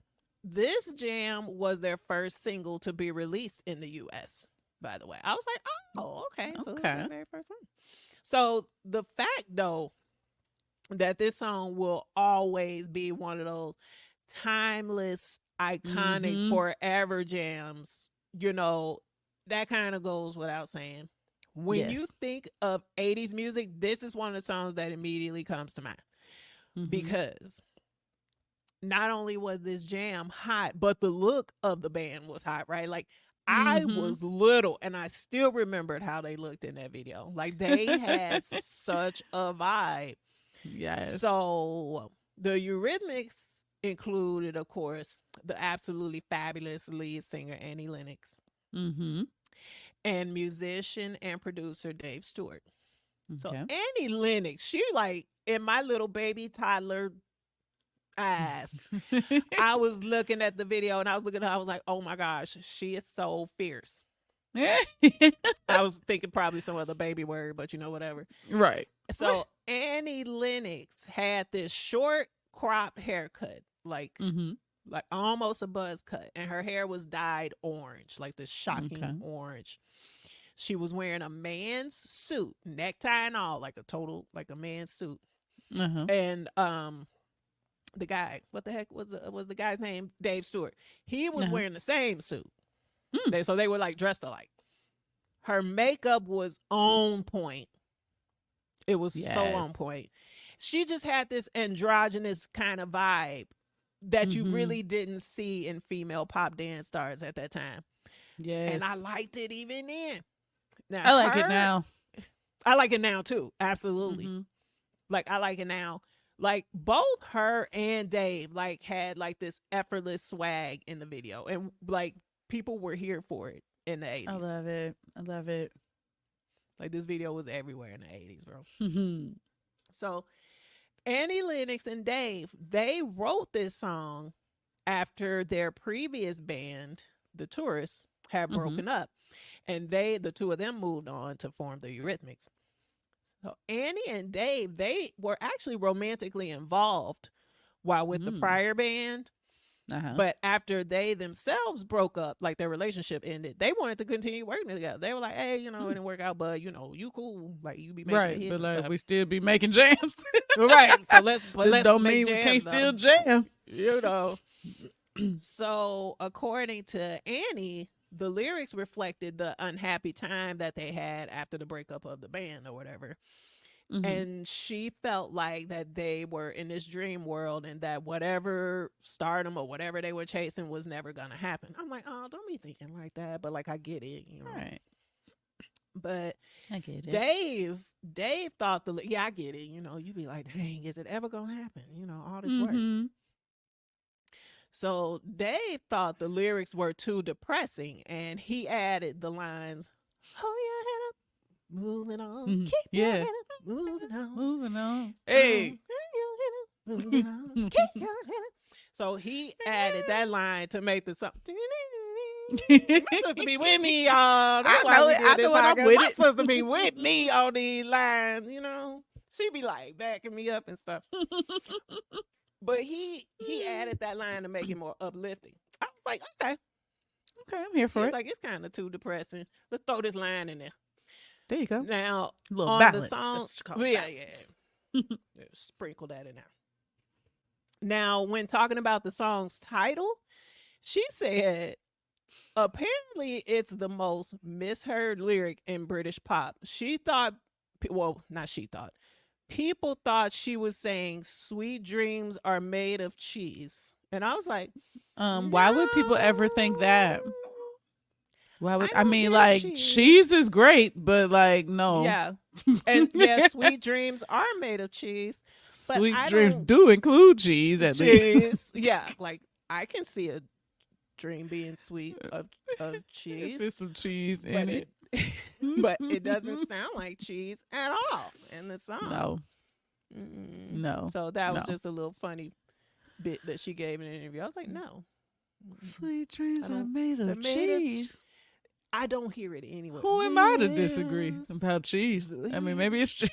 This jam was their first single to be released in the U.S., by the way. I was like, oh, okay. So this is the very first one. So the fact, though, that this song will always be one of those timeless, iconic, forever jams, you know, that kind of goes without saying. When you think of 80s music, this is one of the songs that immediately comes to mind. Because not only was this jam hot, but the look of the band was hot, right? Like, I was little and I still remembered how they looked in that video. Like, they had such a vibe. Yes. So the Eurythmics included, of course, the absolutely fabulous lead singer Annie Lennox. And musician and producer Dave Stewart. So Annie Lennox, she like in my little baby toddler eyes. I was looking at the video and I was looking at her, I was like, oh my gosh, she is so fierce. I was thinking probably some other baby word, but you know, whatever. Right. So Annie Lennox had this short cropped haircut, like almost a buzz cut, and her hair was dyed orange, like this shocking orange. She was wearing a man's suit, necktie and all, like a man's suit. And the guy, what the heck was the guy's name? Dave Stewart. He was wearing the same suit. So they were like dressed alike. Her makeup was on point. It was so on point. She just had this androgynous kind of vibe that you really didn't see in female pop dance stars at that time. Yes. And I liked it even then. Now, I like it now. I like it now too. Absolutely. Like, I like it now. Like, both her and Dave like had like this effortless swag in the video, and like people were here for it in the 80s. I love it. I love it. Like, this video was everywhere in the 80s, bro. So Annie Lennox and Dave, they wrote this song after their previous band, the Tourists, had broken up, and the two of them moved on to form the Eurythmics. So Annie and Dave, they were actually romantically involved while with the prior band. But after they themselves broke up, like their relationship ended, they wanted to continue working together. They were like, hey, you know, it didn't work out, but you know, you cool. Like, you be making hits, but like stuff. we still be making jams. Right. So let's don't make mean we jams, can't though. still jam. You know. So according to Annie, the lyrics reflected the unhappy time that they had after the breakup of the band or whatever. And she felt like that they were in this dream world and that whatever stardom or whatever they were chasing was never gonna happen. I'm like, oh, don't be thinking like that. But like, I get it, you know. Right. But I get it. Dave thought I get it. You know, you be like, dang, is it ever gonna happen? You know, all this work. So Dave thought the lyrics were too depressing, and he added the lines, "Hold your head up, moving on, keep your head up, moving on, Hey, moving on, keep your head up." So he added that line to make the song. My sister be with me, y'all. That's why we do this podcast. My sister be with me on these lines, you know. She be like backing me up and stuff. But he added that line to make it more uplifting. I was like, okay, I'm here for it. Like, it's kind of too depressing. Let's throw this line in there. There you go. Now, a little on balance. the song, yeah. Sprinkle that in there. Now, when talking about the song's title, she said, apparently it's the most misheard lyric in British pop. She thought, well, not she thought. People thought she was saying sweet dreams are made of cheese. And I was like, why would people ever think that? Why would I mean, like, cheese is great, but like, no. Yeah. And yeah, sweet dreams are made of cheese. But sweet dreams do include cheese, at least. Yeah, like, I can see a dream being sweet of cheese. There's some cheese in it. But it doesn't sound like cheese at all in the song. No. So that was just a little funny bit that she gave in an interview. I was like, no. Sweet dreams are made of cheese. I don't hear it anyway. Who am I to disagree about cheese? I mean, maybe it's cheese.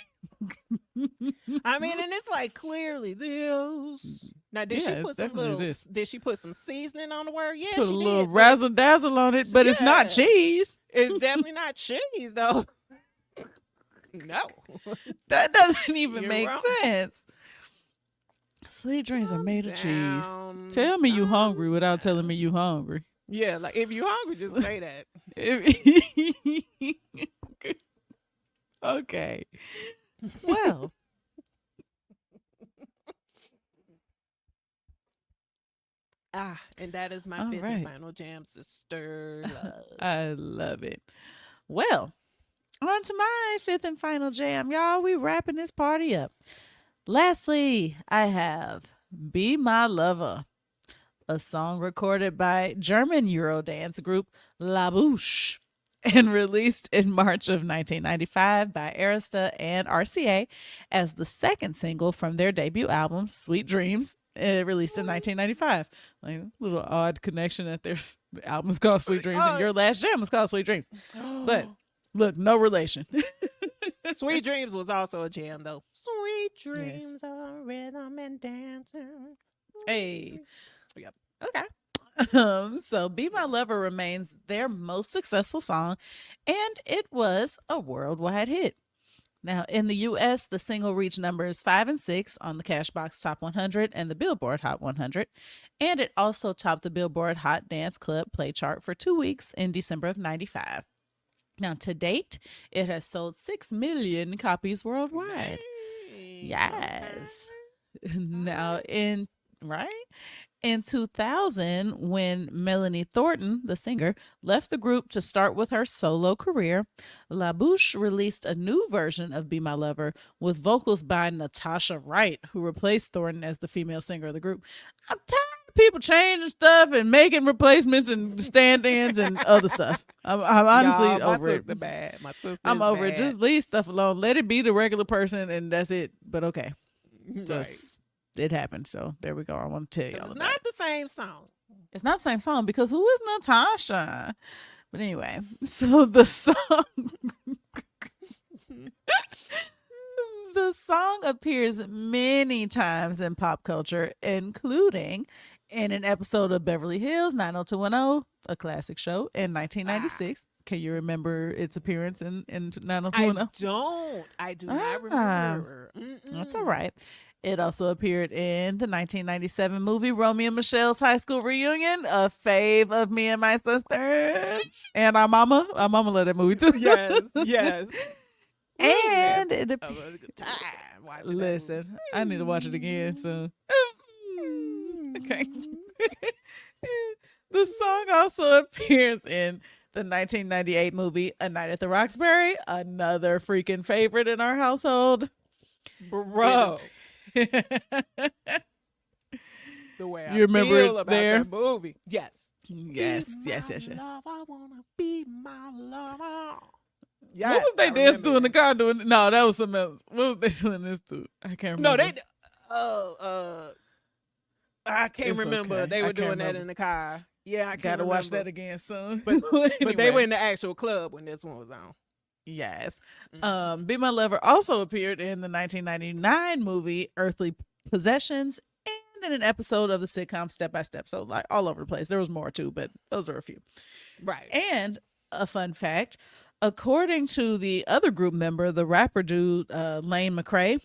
I mean, and it's like, clearly this. Now, did she put some little? Did she put some seasoning on the word? Yeah, put she a little did. razzle dazzle on it, but it's not cheese. It's definitely not cheese, though. No, that doesn't even make wrong. sense. Sweet dreams are made of cheese. Tell me you hungry without telling me you hungry. Yeah, like, if you hungry, just say that. Okay. Well. And that is my fifth and final jam, sister. Love. I love it. Well, on to my fifth and final jam, y'all. We wrapping this party up. Lastly, I have Be My Lover, a song recorded by German Eurodance group La Bouche and released in March of 1995 by Arista and RCA as the second single from their debut album, Sweet Dreams, released in 1995. Like, a little odd connection that their album's called Sweet Dreams and your last jam is called Sweet Dreams. But look, no relation. Sweet Dreams was also a jam, though. Sweet dreams are rhythm and dancing. Hey. Yep. Okay. So Be My Lover remains their most successful song, and it was a worldwide hit. Now, in the U.S., the single reached numbers 5 and 6 on the Cashbox Top 100 and the Billboard Hot 100, and it also topped the Billboard Hot Dance Club Play Chart for 2 weeks in December of 95. Now, to date, it has sold 6 million copies worldwide. Yes. Now, In 2000, when Melanie Thornton, the singer, left the group to start with her solo career, LaBouche released a new version of Be My Lover with vocals by Natasha Wright, who replaced Thornton as the female singer of the group. I'm tired of people changing stuff and making replacements and stand-ins and other stuff. I'm honestly Y'all, over it. My sister I'm is over it. bad. Just leave stuff alone. Let it be the regular person and that's it. But okay. Just it happened. So there we go. I want to tell y'all. It's about not it. the same song. It's not the same song because who is Natasha? But anyway, so the song appears many times in pop culture, including in an episode of Beverly Hills 90210, a classic show in 1996. Can you remember its appearance in 90210? I do not remember. That's all right. It also appeared in the 1997 movie Romeo and Michelle's High School Reunion, a fave of me and my sister and our mama. Our mama loved that movie too. Yes. And it A good time. watching that listen, I need to watch it again soon. Okay. The song also appears in the 1998 movie A Night at the Roxbury, another freaking favorite in our household. movie. Bro, the way I You remember feel it about there? that movie. Yes. Yes. Be my love, I wanna be my lover. Yes, What was they I dancing to remember in the that. car doing? No, that was something else. What was they doing this to? I can't remember. No, they. I can't It's remember. okay. They I were can't doing that remember. in the car. Yeah, I can't Gotta watch that remember. again soon. But they Anyway. were in the actual club when this one was on. Yes. Mhm. Be My Lover also appeared in the 1999 movie Earthly Possessions and in an episode of the sitcom Step by Step. So like all over the place. There was more too, but those are a few. Right. And a fun fact, according to the other group member, the rapper dude, Lane McRae,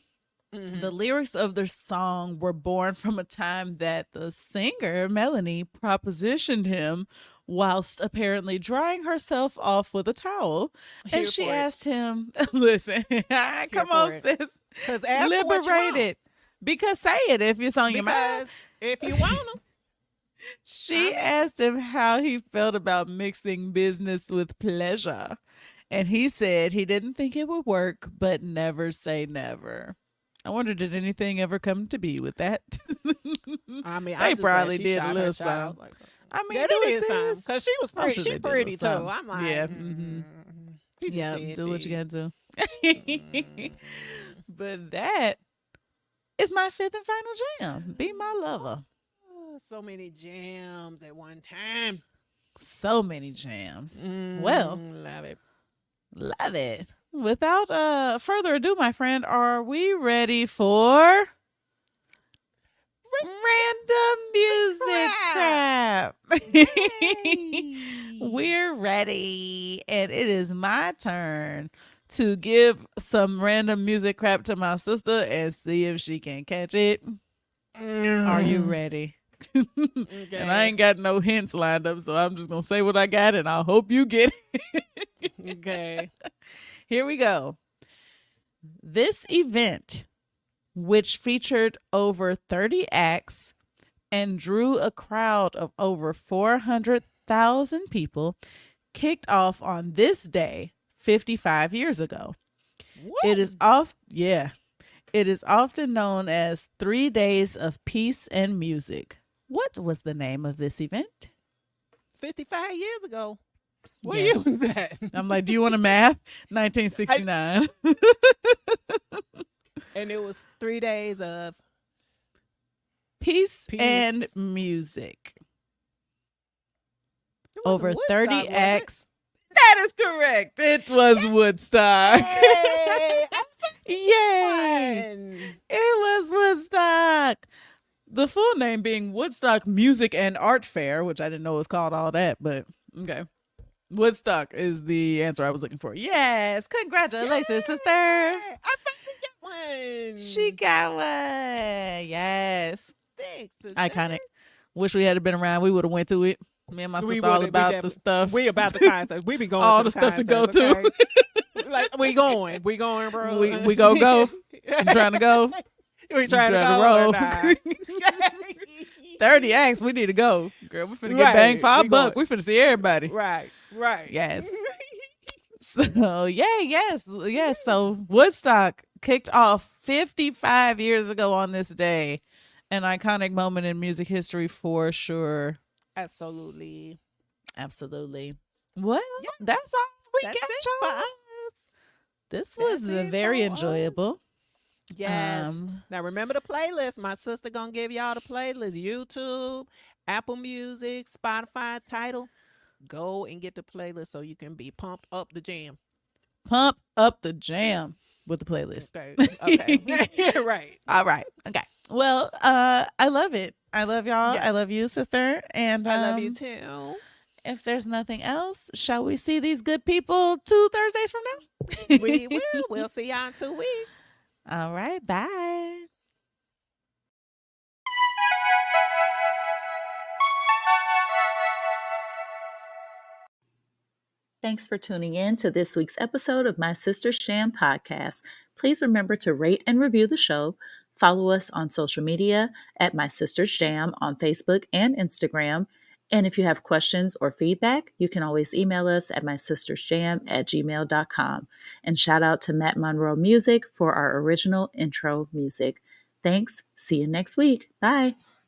Mhm. the lyrics of their song were born from a time that the singer, Melanie, propositioned him whilst apparently drying herself off with a towel. Here And she for it. asked him, listen, come for on, it. sis, 'Cause ask for what you liberate want. it. Because say it if it's on your mind. Because if you want them, She mean- asked him how he felt about mixing business with pleasure. And he said he didn't think it would work, but never say never. I wonder, did anything ever come to be with that? I mean, They I'm just glad probably she did a shot her little child. something. Like, I mean, yeah, do they it, did something sis. because she was I'm pretty. sure She they did a pretty too. little I'm like, Yeah, You just Yeah, said do what you that. gotta do. But that is my fifth and final jam. Be My Lover. Oh, so many jams at one time. So many jams. Well, Love it. love it. Without further ado, my friend, are we ready for random music crap? We're ready, and it is my turn to give some random music crap to my sister and see if she can catch it. Are you ready? Okay. And I ain't got no hints lined up, so I'm just gonna say what I got, and I hope you get it. Okay. Here we go. This event, which featured over 30 acts and drew a crowd of over 400,000 people, kicked off on this day 55 years ago. It is It is often known as 3 Days of Peace and Music. What was the name of this event? 55 years ago. What Yes. year was that? I'm like, do you want to math? 1969. And it was 3 days of Peace, Peace. and music. It wasn't Over Woodstock, 30 was it? acts. That is correct. It was Woodstock. Hey, Yay. fun. It was Woodstock. The full name being Woodstock Music and Art Fair, which I didn't know was called all that, but okay. Woodstock is the answer I was looking for. Yes. Congratulations, sister. I finally got one. She got one. Yes. Thanks, sister. Iconic. Wish we had been around. We would have went to it. Me and my We sister all would've- we about the definitely- stuff. We about the concerts. We be going All to the stuff to go concerts, okay? Like we going, bro. We go. You trying to go? We trying to trying to go. roll. Or not? 30 acts. We need to go. Girl, we finna get bang for our buck. We finna see everybody. Right. Yes. So, yes. So, Woodstock kicked off 55 years ago on this day. An iconic moment in music history for sure. Absolutely. Well, that's all we That's got, it y'all. for us. This was very enjoyable. Yes. Now remember the playlist. My sister gonna give y'all the playlist. YouTube, Apple Music, Spotify, Tidal. Go and get the playlist so you can be pumped up the jam. Pump up the jam with the playlist. Okay. Right. All right. Okay. Well, I love it. I love y'all. Yeah. I love you, sister. And I love you too. If there's nothing else, shall we see these good people 2 Thursdays from now? We will. We'll see y'all in 2 weeks. All right. Bye. Thanks for tuning in to this week's episode of My Sister's Jam podcast. Please remember to rate and review the show. Follow us on social media at My Sister's Jam on Facebook and Instagram. And if you have questions or feedback, you can always email us at mysistersjam@gmail.com. And shout out to Matt Monroe Music for our original intro music. Thanks. See you next week. Bye.